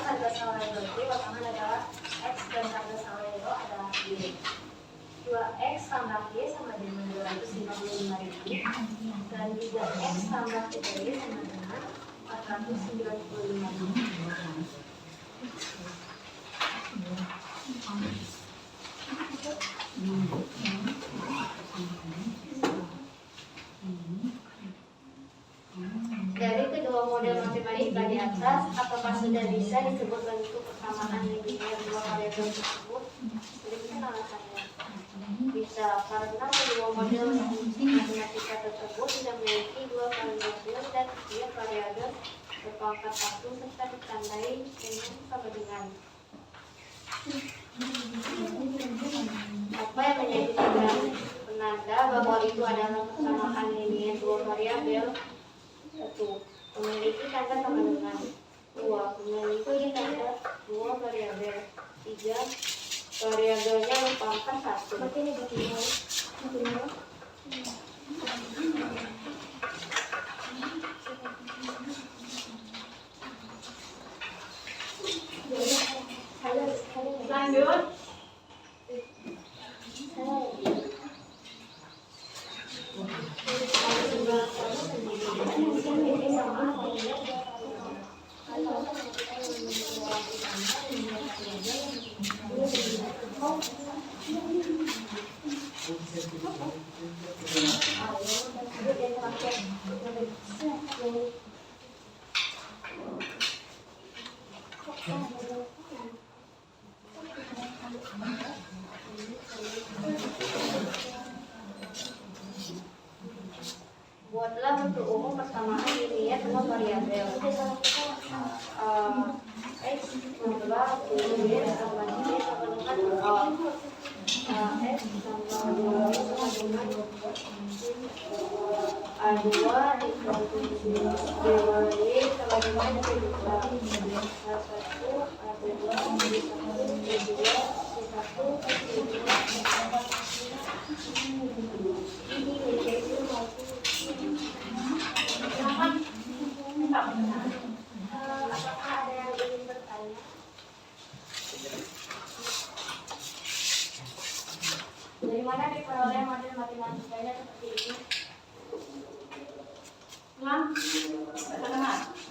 harga sehelai baju lapangan adalah X dan harga sehelai rok adalah Y. 2X tambah Y sama dengan 255.000 dan 3X tambah Y sama dengan 495.000. Dari kedua model matematika di atas, apakah sudah bisa disebut bentuk persamaan linear dua variabel tersebut? Berikan alasannya. Bisa, karena kedua model matematika tersebut tidak memiliki dua variabel dan setiap variabel berpangkat 1 serta ditandai dengan sama dengan. Apa yang menjadi penanda bahwa itu adalah persamaan linear dua variabel? 1. Memiliki tanda sama dengan. 2. Memiliki tanda dua variabel. 3. Variabelnya berpangkat 1.
Lanjut.
Buatlah bentuk umum persamaan linear dua variabel. X tambah Y tambah Y sama dengan X tambah Y sama dengan A2 dikali DY sama dengan A1 A2 D1 ini menjadi apakah ada yang ingin bertanya? Dari mana diperoleh model matematikanya seperti ini?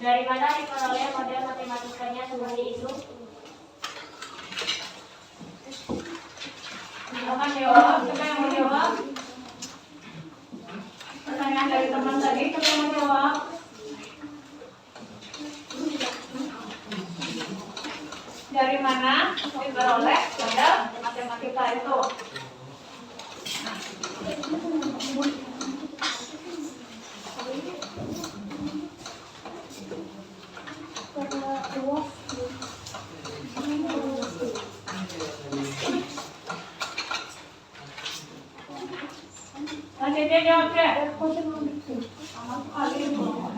Dari mana diperoleh model matematikanya seperti itu?
Silakan jawab. Siapa yang mau jawab? Pertanyaan dari teman tadi, siapa yang mau jawab? Dari mana diperoleh model matematika itu? Nanti dia jawab deh. Sama sekali belum.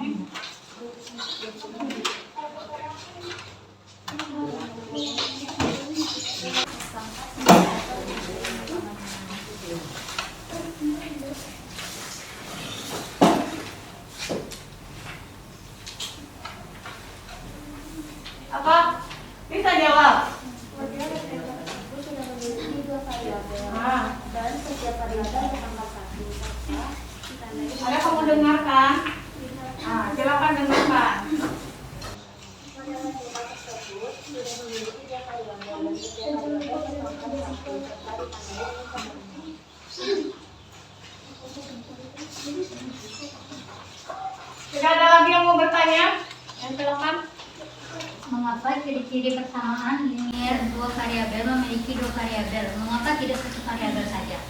Apa? Bisa jawab?
Model matematika itu sudah memiliki dua variabel dan setiap variabel bertambah 1.
Ada kamu dengarkan? Nah, silakan dengarkan.
Model matematika tersebut sudah memiliki dua variabel dan
Tidak ada lagi yang mau bertanya? Yang silakan.
Mengapa ciri-ciri persamaan linier dua variabel memiliki dua variabel? Mengapa tidak satu variabel saja?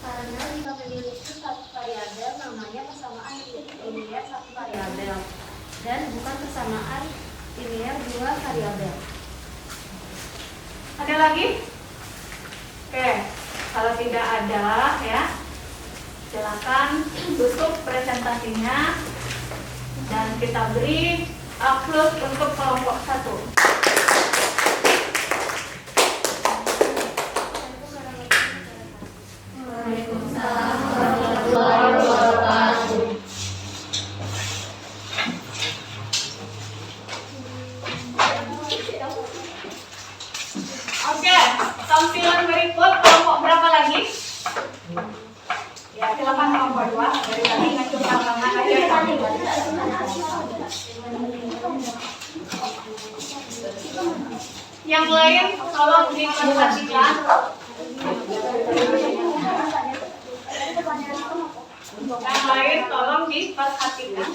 Karena jika memiliki satu variabel namanya persamaan linier satu variabel dan bukan persamaan linier dua variabel.
Ada lagi? Oke, kalau tidak ada ya, silakan tutup presentasinya dan kita beri aplaus untuk kelompok 1.
Waalaikumsalam warahmatullahi wabarakatuh.
Oke, tampilan berikut kelompok berapa lagi? Ya, silakan kelompok 2. Dari tadi ngacungkan tangan aja. Yang lain tolong diperhatikan. Yang lain tolong diperhatikan.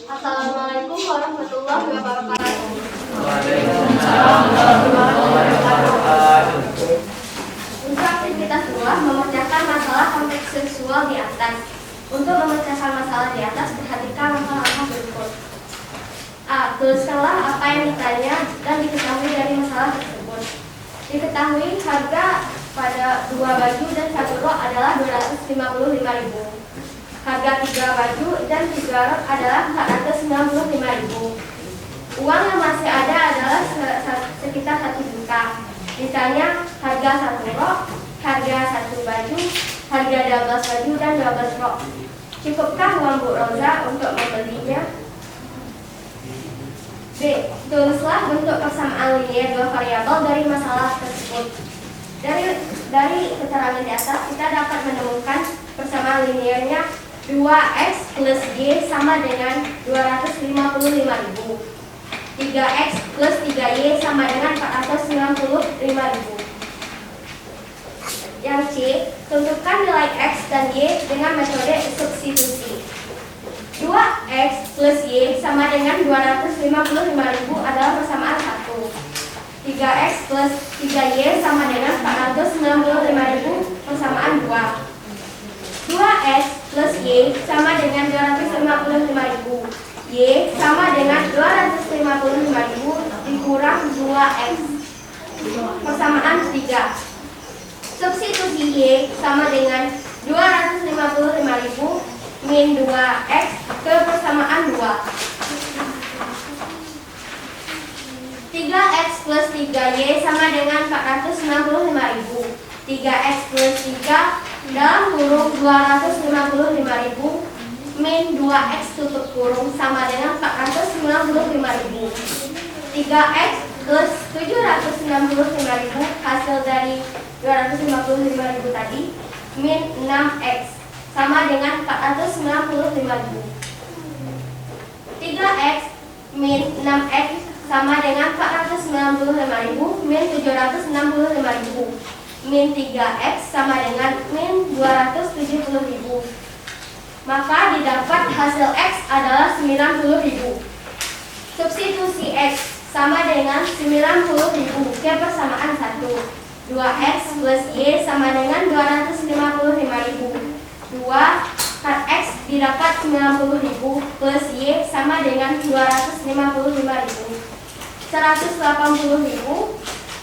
Assalamualaikum warahmatullahi wabarakatuh. Untuk aktivitas 2, memecahkan masalah konteks seksual di atas. Untuk memecahkan masalah di atas, perhatikan langkah-langkah berikut. A. Tuliskanlah apa yang ditanya dan diketahui dari masalah tersebut. Diketahui harga pada 2 baju dan 1 rok adalah 255.000. Harga 3 baju dan 3 rok adalah 495.000. Uang yang masih ada adalah sekitar 1 juta. Ditanya harga 1 rok, harga 1 baju, harga 12 baju dan 12 rok. Cukupkah uang Bu Roza untuk membelinya? B. Tulislah bentuk persamaan linier dua variabel dari masalah tersebut. Dari keterangan di atas kita dapat menemukan persamaan liniernya 2x plus y sama dengan 255.000. 3x plus 3y sama dengan 495.000. Yang C, tentukan nilai x dan y dengan metode substitusi. 2x plus y sama dengan 255.000 adalah persamaan 1. 3x plus 3y sama dengan 495.000 persamaan 2. 2x plus y sama dengan 255.000. Y sama dengan 255.000 dikurang 2x. Persamaan 3. Substitusi y sama dengan 255.000 min 2x ke persamaan 2. 3x plus 3y sama dengan 495.000. 3x plus 3 dalam kurung 255.000 min 2x tutup kurung sama dengan 495.000. 3x plus 765.000 hasil dari 255.000 tadi min 6x sama dengan 495.000. 3x min 6x sama dengan 495.000 min 765.000. Min 3x sama dengan min 270.000. Maka didapat hasil x adalah 90.000. Substitusi x sama dengan 90.000 ke persamaan 1. 2x plus y sama dengan 255.000. 2 x didapat 90.000 plus y sama dengan 255.000. 180.000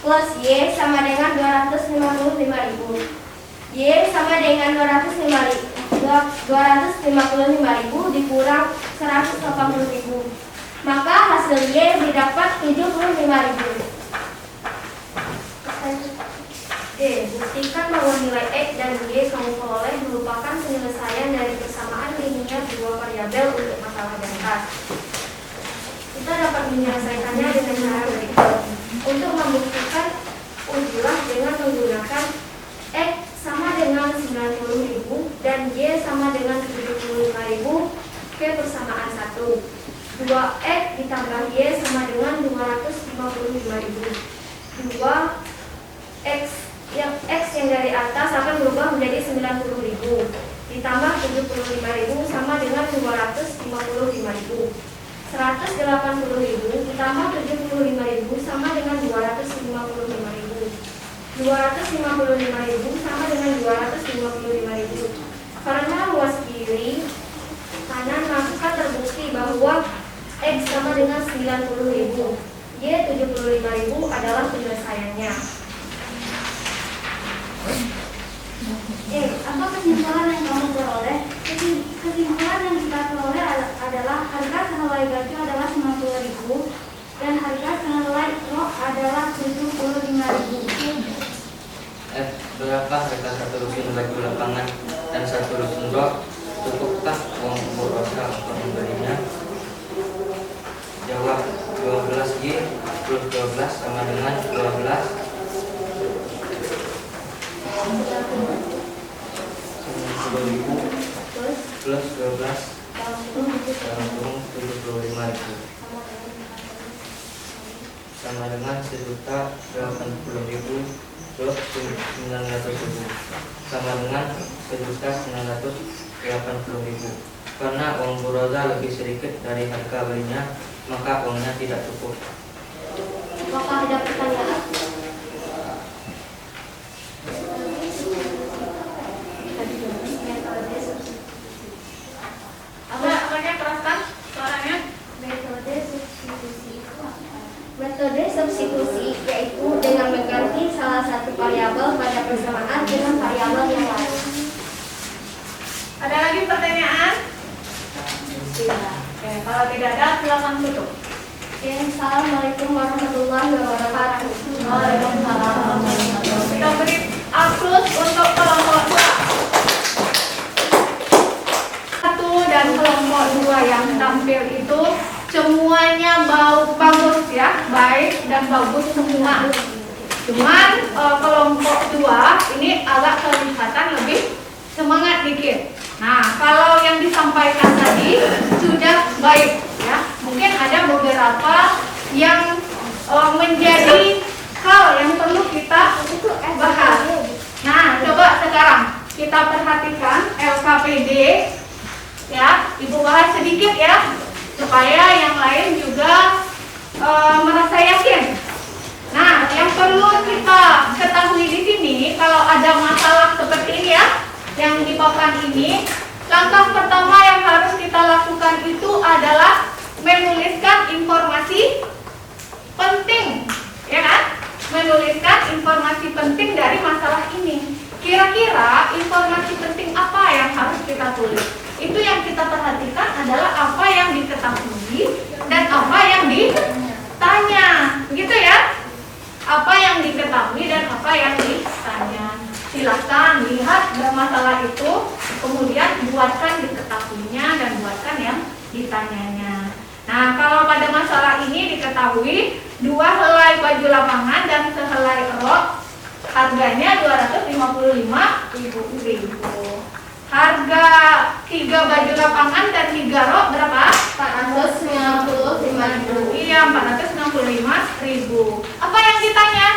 plus y sama dengan 255.000. Y sama dengan 255.000 dikurang 180.000. Maka hasil y didapat 75.000. D. Buktikan bahwa nilai x dan y kamu peroleh merupakan penyelesaian dari persamaan linier dua variabel untuk masalah di atas. Kita dapat menyelesaikannya dengan cara berikut. Untuk membuktikan, ujilah dengan menggunakan x sama dengan 90.000 dan y sama dengan 75.000 ke persamaan 1. 2x ditambah y sama dengan 255.000 Dua, X yang dari atas akan berubah menjadi 90.000 ditambah 75.000 sama dengan 255.000. 180.000 ditambah 75.000 sama dengan 255.000. 255.000 sama dengan 255.000. Karena luas kiri kanan maka terbukti bahwa X sama dengan 90.000, Y 75.000 adalah penyelesaiannya.
Apa kesimpulan yang kamu peroleh? Kesimpulan yang kita peroleh adalah harga sehelai baju adalah 90.000 dan harga sehelai rok adalah 75.000.
Berapa harga satu lusin baju lapangan dan satu lusin rok? Cukupkah uang Bu Rosa untuk membelinya? Jawab, 12Y plus 12 sama dengan 12 90.000 plus 12 dalam kurung 75.000 sama dengan 1.080.000 plus 900.000 sama dengan 1.980.000. Karena uang Bu Rosa lebih sedikit dari harga belinya, maka uangnya tidak cukup.
Apakah ada pertanyaan? Apanya teraskan suaranya?
Metode substitusi yaitu dengan mengganti salah satu variabel pada persamaan dengan variabel yang lain.
Ada lagi pertanyaan? Oke, kalau tidak ada silakan tutup.
Assalamualaikum warahmatullahi wabarakatuh.
Waalaikumsalam. Kita beri aplaus untuk kelompok 1 dan kelompok 2 yang tampil itu semuanya bagus ya, baik dan bagus semua. Cuman kelompok 2 ini agak kelihatan lebih semangat dikit. Nah, kalau yang disampaikan tadi sudah baik ya. Mungkin ada beberapa yang menjadi hal yang perlu kita bahas. Nah, coba sekarang kita perhatikan LKPD ya, Ibu bahas sedikit ya supaya yang lain juga merasa yakin. Nah, yang perlu kita ketahui di sini kalau ada masalah seperti ini ya, yang di papan ini, langkah pertama yang harus kita lakukan itu adalah menuliskan informasi penting, ya kan? Menuliskan informasi penting dari masalah ini. Kira-kira informasi penting apa yang harus kita tulis? Itu yang kita perhatikan adalah apa yang diketahui dan apa yang ditanya, begitu ya? Apa yang diketahui dan apa yang ditanya. Silahkan lihat masalah itu, kemudian buatkan diketahuinya dan buatkan yang ditanyanya. Nah, kalau pada masalah ini diketahui 2 helai baju lapangan dan sehelai rok harganya 255.000. Harga 3 baju lapangan dan 3 rok berapa? 465.000. Iya, 465.000. Apa yang ditanya?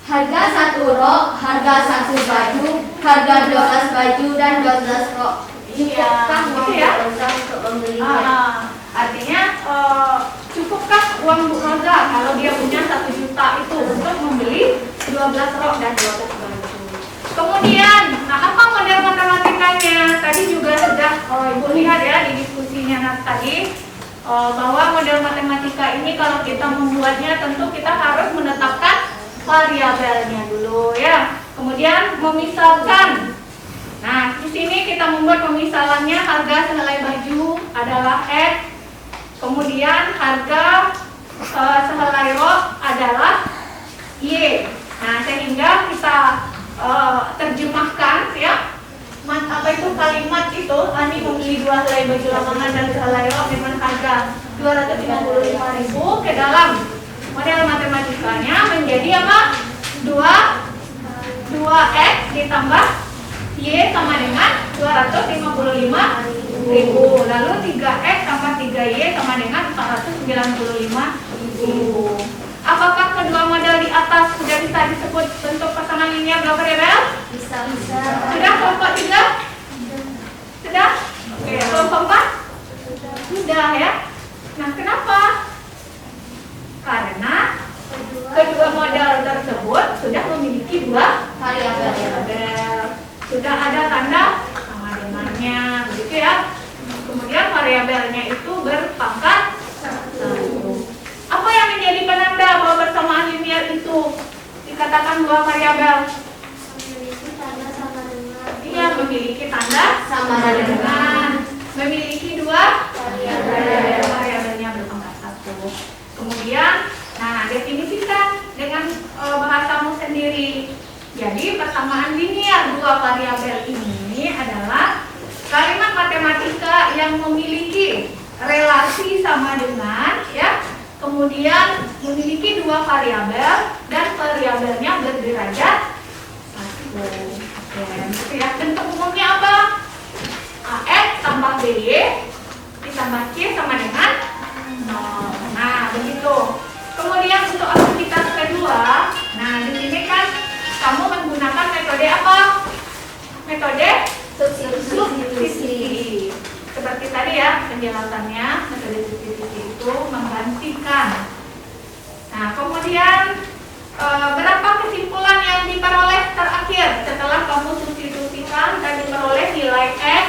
Harga 1 rok, harga 1 baju, harga 12 baju dan 12 rok.
Cukupkah
uang
ya?
Bu Rosa untuk membelinya?
Artinya cukupkah uang Bu Rosa kalau dia punya 1 juta itu untuk membeli 12 rok dan 12 baju. Kemudian, nah apa model matematikanya? Tadi juga sudah Ibu lihat ya di diskusinya tadi bahwa model matematika ini kalau kita membuatnya tentu kita harus menetapkan variabelnya dulu ya. Kemudian memisalkan. Nah, di sini kita membuat pemisalannya harga sehelai baju adalah X. Kemudian harga sehelai rok adalah Y. Nah, sehingga kita terjemahkan ya. Apa itu kalimat itu? Ani membeli 2 helai baju lapangan dan sehelai rok dengan harga 255.000 ke dalam model matematikanya menjadi apa? 2X ditambah Y sama dengan 255.000. Lalu 3X tambah 3Y sama dengan 495.000. Apakah kedua model di atas sudah bisa disebut bentuk persamaan linear dua variabel?
Bisa.
Sudah kelompok 3? Sudah? Oke, kelompok 4? Sudah ya. Nah, kenapa? Karena kedua model tersebut sudah memiliki dua variabel. Sudah ada tanda sama dengannya, begitu ya. Kemudian variabelnya itu berpangkat 1. Apa yang menjadi penanda bahwa persamaan linear itu dikatakan dua variabel? Iya, memiliki tanda sama dengan, memiliki dua variabelnya berpangkat 1. Kemudian, nah definisikan dengan bahasamu sendiri. Jadi persamaan linear dua variabel ini adalah kalimat matematika yang memiliki relasi sama dengan, ya, kemudian memiliki dua variabel dan variabelnya berderajat 1. Oke, gitu ya. Bentuk umumnya apa? AX tambah BY ditambah C sama dengan 0. Nah, begitu. Kemudian untuk aktivitas kedua, nah di sini kan kamu menggunakan metode apa? Metode substitusi. Seperti tadi ya penjelasannya, metode substitusi itu menggantikan. Nah, kemudian berapa kesimpulan yang diperoleh terakhir setelah kamu substitusikan dan diperoleh nilai X?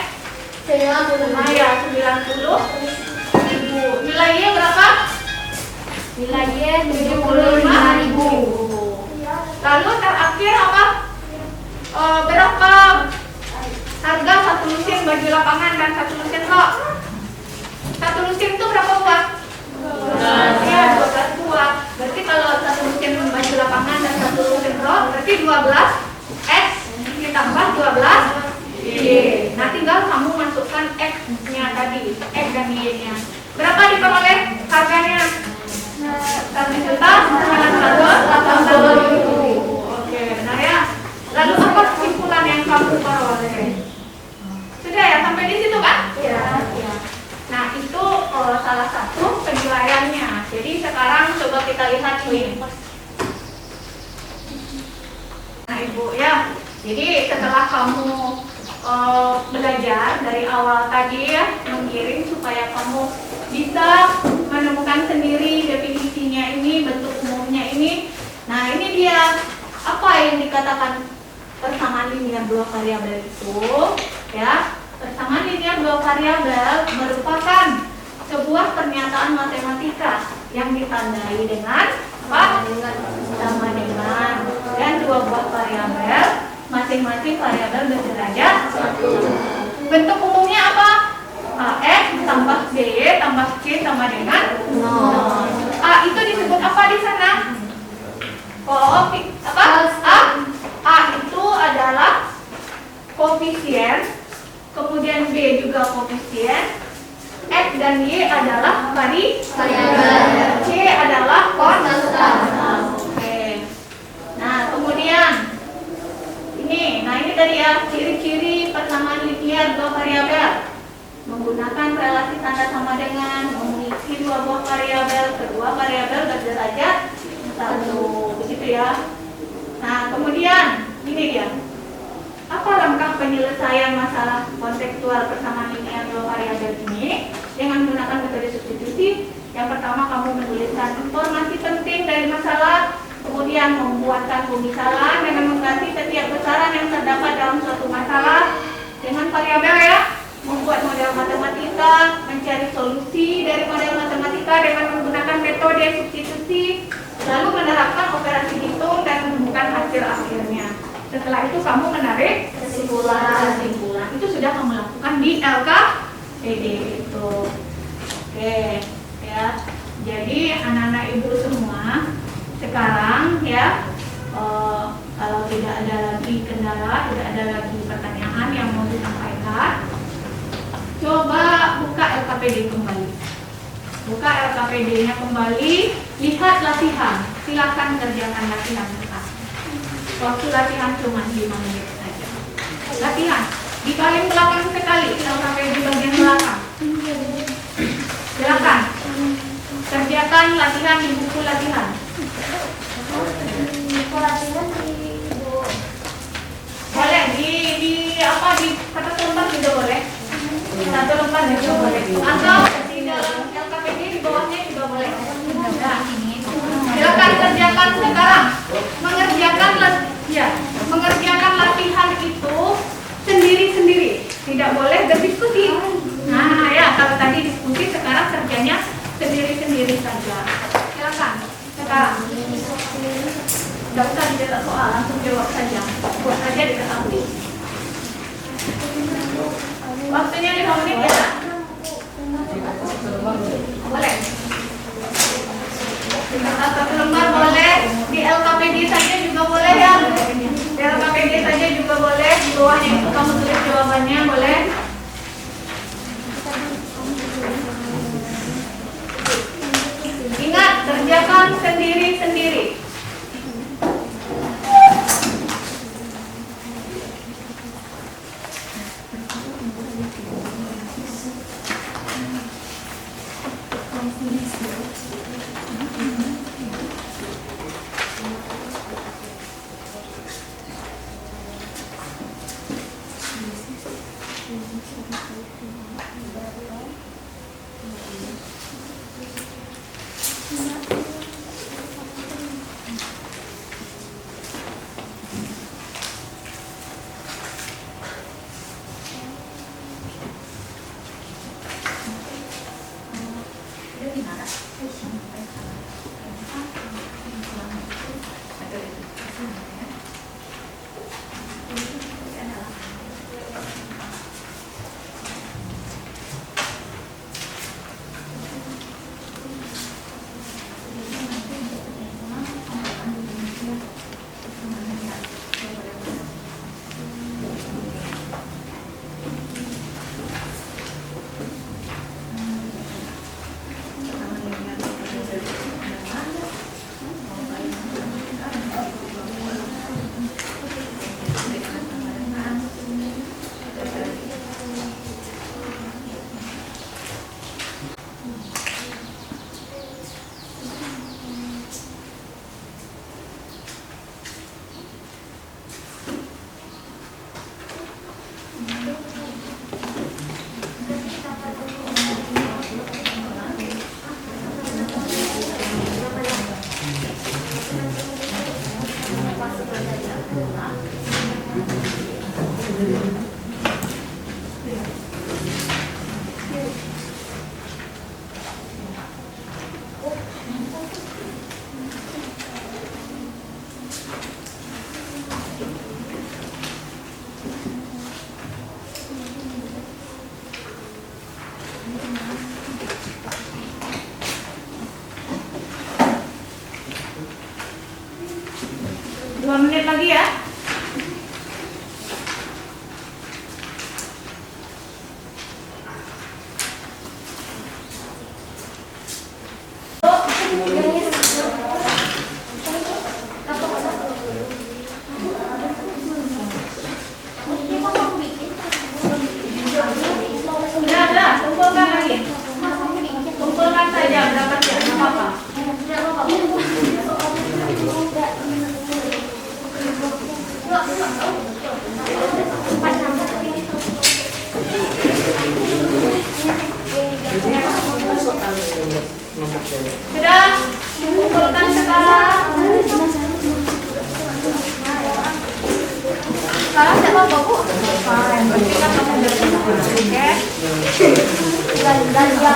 90. Ya, 90.000. Nilai Y berapa? Nilai Y 75.000. Lalu terakhir apa? Berapa harga satu lusin baju lapangan dan satu lusin rok? Satu lusin itu berapa buah? 12. Ya, 12 buah. Berarti kalau satu lusin baju lapangan dan satu lusin rok berarti 12 X ditambah 12 Y. Nah, tinggal kamu masukkan X-nya tadi, X dan Y-nya. Berapa diperoleh harganya? 1.980.000. Oke, benar ya. Lalu apa kesimpulan yang kamu peroleh? Sudah ya, sampai di situ kan? Iya. Nah, itu salah satu penilaiannya. Jadi sekarang coba kita lihat ini. Nah, Ibu ya. Jadi setelah kamu belajar dari awal tadi ya, menggiring supaya kamu bisa menemukan sendiri definisinya ini, bentuk umumnya ini. Nah, ini dia apa yang dikatakan persamaan linear dua variabel itu, ya. Persamaan linear dua variabel merupakan sebuah pernyataan matematika yang ditandai dengan apa? Sama dengan, dan dua buah variabel, masing-masing variabel berderajat 1. Bentuk umumnya apa? AX tambah BY tambah C sama dengan 0. A itu disebut apa di sana? A itu adalah koefisien, kemudian B juga koefisien, X dan Y adalah variabel, C adalah konstan. Oke. Nah, kemudian ini tadi ya ciri-ciri persamaan linear dua variabel. Menggunakan relasi tanda sama dengan, memiliki dua buah variabel, kedua variabel berderajat 1, begitu ya. Nah, kemudian ini dia. Apa langkah penyelesaian masalah kontekstual persamaan linear dua variabel ini? Dengan menggunakan metode substitusi. Yang pertama, kamu menuliskan informasi penting dari masalah, kemudian membuatkan pemisalan dengan mengganti setiap besaran yang terdapat dalam suatu masalah dengan variabel ya. Membuat model matematika, mencari solusi dari model matematika dengan menggunakan metode substitusi, lalu menerapkan operasi hitung dan menemukan hasil akhirnya. Setelah itu kamu menarik kesimpulan. Itu sudah kamu lakukan di LKPD itu. Oke, ya. Jadi anak-anak ibu semua sekarang ya, kalau tidak ada lagi kendala, tidak ada lagi pertanyaan yang mau disampaikan, coba buka LKPD kembali. Buka LKPD-nya kembali, lihat latihan. Silakan kerjakan latihan kita. Waktu latihan cuma 5 menit saja. Latihan di paling belakang sekali, LKPD bagian belakang. Silakan kerjakan latihan. tulisan di buku latihan? Boleh di apa di kertas lembar juga boleh. Satu lembar juga boleh. Atau di dalam LKPD di bawahnya juga boleh. Nah, silakan kerjakan sekarang. Mengerjakan latihan itu sendiri-sendiri. Tidak boleh berdiskusi. Nah, ya kalau tadi diskusi, sekarang kerjanya sendiri-sendiri saja. Silakan. Sekarang. Tidak usah dicetak soal, langsung jawab saja. Buat saja diketahui. Waktunya 5 menit ya. Boleh. Satu lembar boleh. Di LKPD saja juga boleh ya. Di LKPD saja juga boleh. Di bawahnya itu kamu tulis jawabannya boleh. Ingat, kerjakan sendiri-sendiri. Menit lagi ya. Sudah, kumpulkan lagi. Kumpulkan saja berapa sih? Apa-apa. Sudah, kumpulkan sekarang. Sekarang siapa Bu? Yang penting kan kamu udah oke? Dan.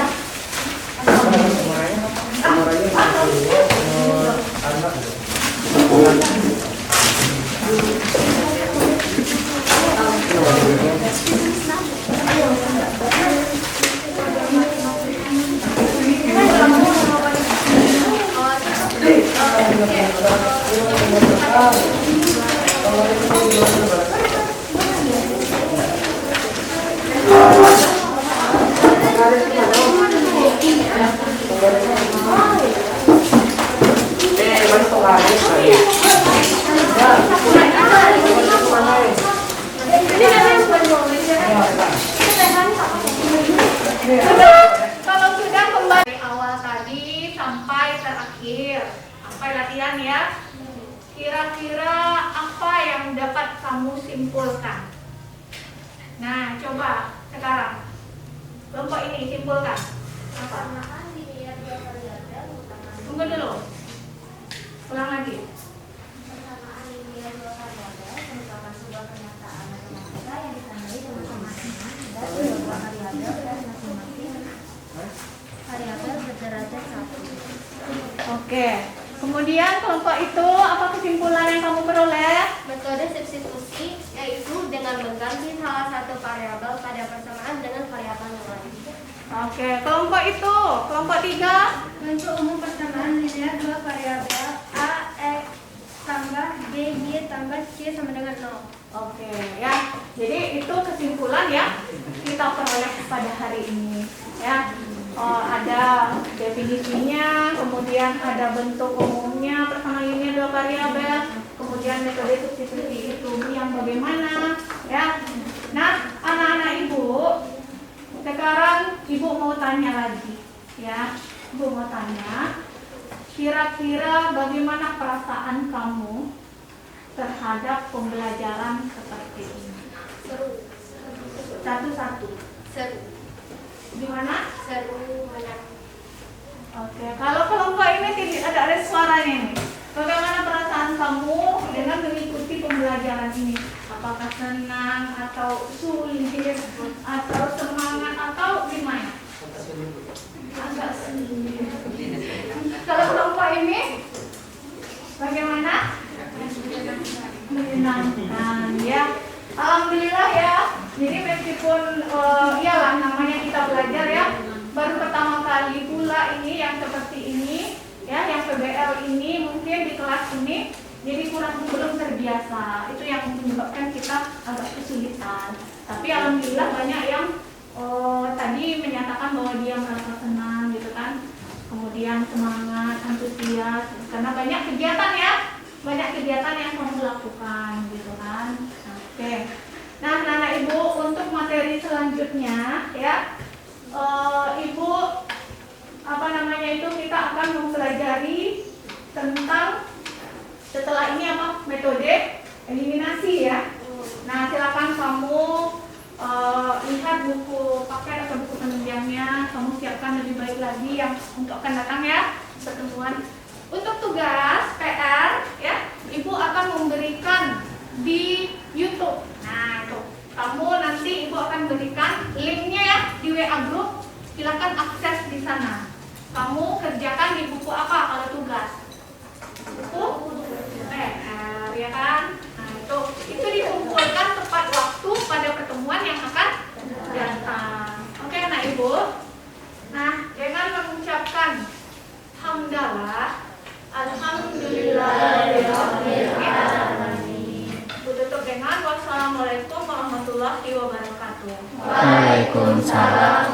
Ini kira-kira apa yang dapat kamu simpulkan? Nah, coba sekarang kelompok ini simpulkan.
Persamaan dilihat dua variabel utama.
Tunggu dulu. Ulang lagi.
Persamaan dilihat dua variabel merupakan sebuah pernyataan matematika yang ditandai dengan pemasangan dan dua variabel dan masing-masing variabel berderajat 1.
Oke. Kemudian kelompok itu apa kesimpulan yang kamu peroleh?
Metode substitusi yaitu dengan mengganti salah satu variabel pada persamaan dengan variabel yang lain.
Oke, kelompok itu, kelompok 3.
Untuk umum persamaan dilihat dua variabel a, x tambah b, y tambah c sama dengan 0.
Oke, ya. Jadi itu kesimpulan ya kita peroleh pada hari ini, ya. Ada definisinya, kemudian ada bentuk umumnya persamaan linear dua variabel, kemudian metode substitusi itu yang bagaimana, ya. Nah, anak-anak ibu, sekarang ibu mau tanya lagi, ya. Ibu mau tanya, kira-kira bagaimana perasaan kamu terhadap pembelajaran seperti ini?
Seru.
Satu-satu.
Seru.
Gimana?
Seru banyak.
Oke, kalau kelompok ini tidak ada suaranya nih. Bagaimana perasaan kamu dengan mengikuti pembelajaran ini? Apakah senang atau sulit atau semangat atau gimana? Agak sulit. Kalau kelompok ini bagaimana? Menyenangkan ya. Alhamdulillah ya. Jadi meskipun iyalah namanya kita belajar ya, baru pertama kali pula ini yang seperti ini ya, yang PBL ini mungkin di kelas ini jadi belum terbiasa. Itu yang menyebabkan kita agak kesulitan. Tapi alhamdulillah banyak yang tadi menyatakan bahwa dia merasa senang gitu kan. Kemudian semangat, antusias karena banyak kegiatan ya. Banyak kegiatan yang kamu lakukan gitu kan. Oke. Nah, anak ibu untuk materi selanjutnya ya, ibu apa namanya itu kita akan mempelajari tentang setelah ini apa metode eliminasi ya. Nah, silakan kamu lihat buku paket atau buku penunjangnya, kamu siapkan lebih baik lagi yang untuk akan datang ya pertemuan. Untuk tugas PR ya, ibu akan memberikan di YouTube. Nah, itu kamu nanti ibu akan berikan linknya ya di WA group. Silakan akses di sana. Kamu kerjakan di buku apa kalau tugas? Buku PR ya kan? Nah, itu dikumpulkan tepat waktu pada pertemuan yang akan datang. Oke, anak ibu. Nah, dengan mengucapkan hamdalah, alhamdulillahirobbilalamin. Tutup dengan wassalamualaikum warahmatullahi wabarakatuh.
Waalaikumsalam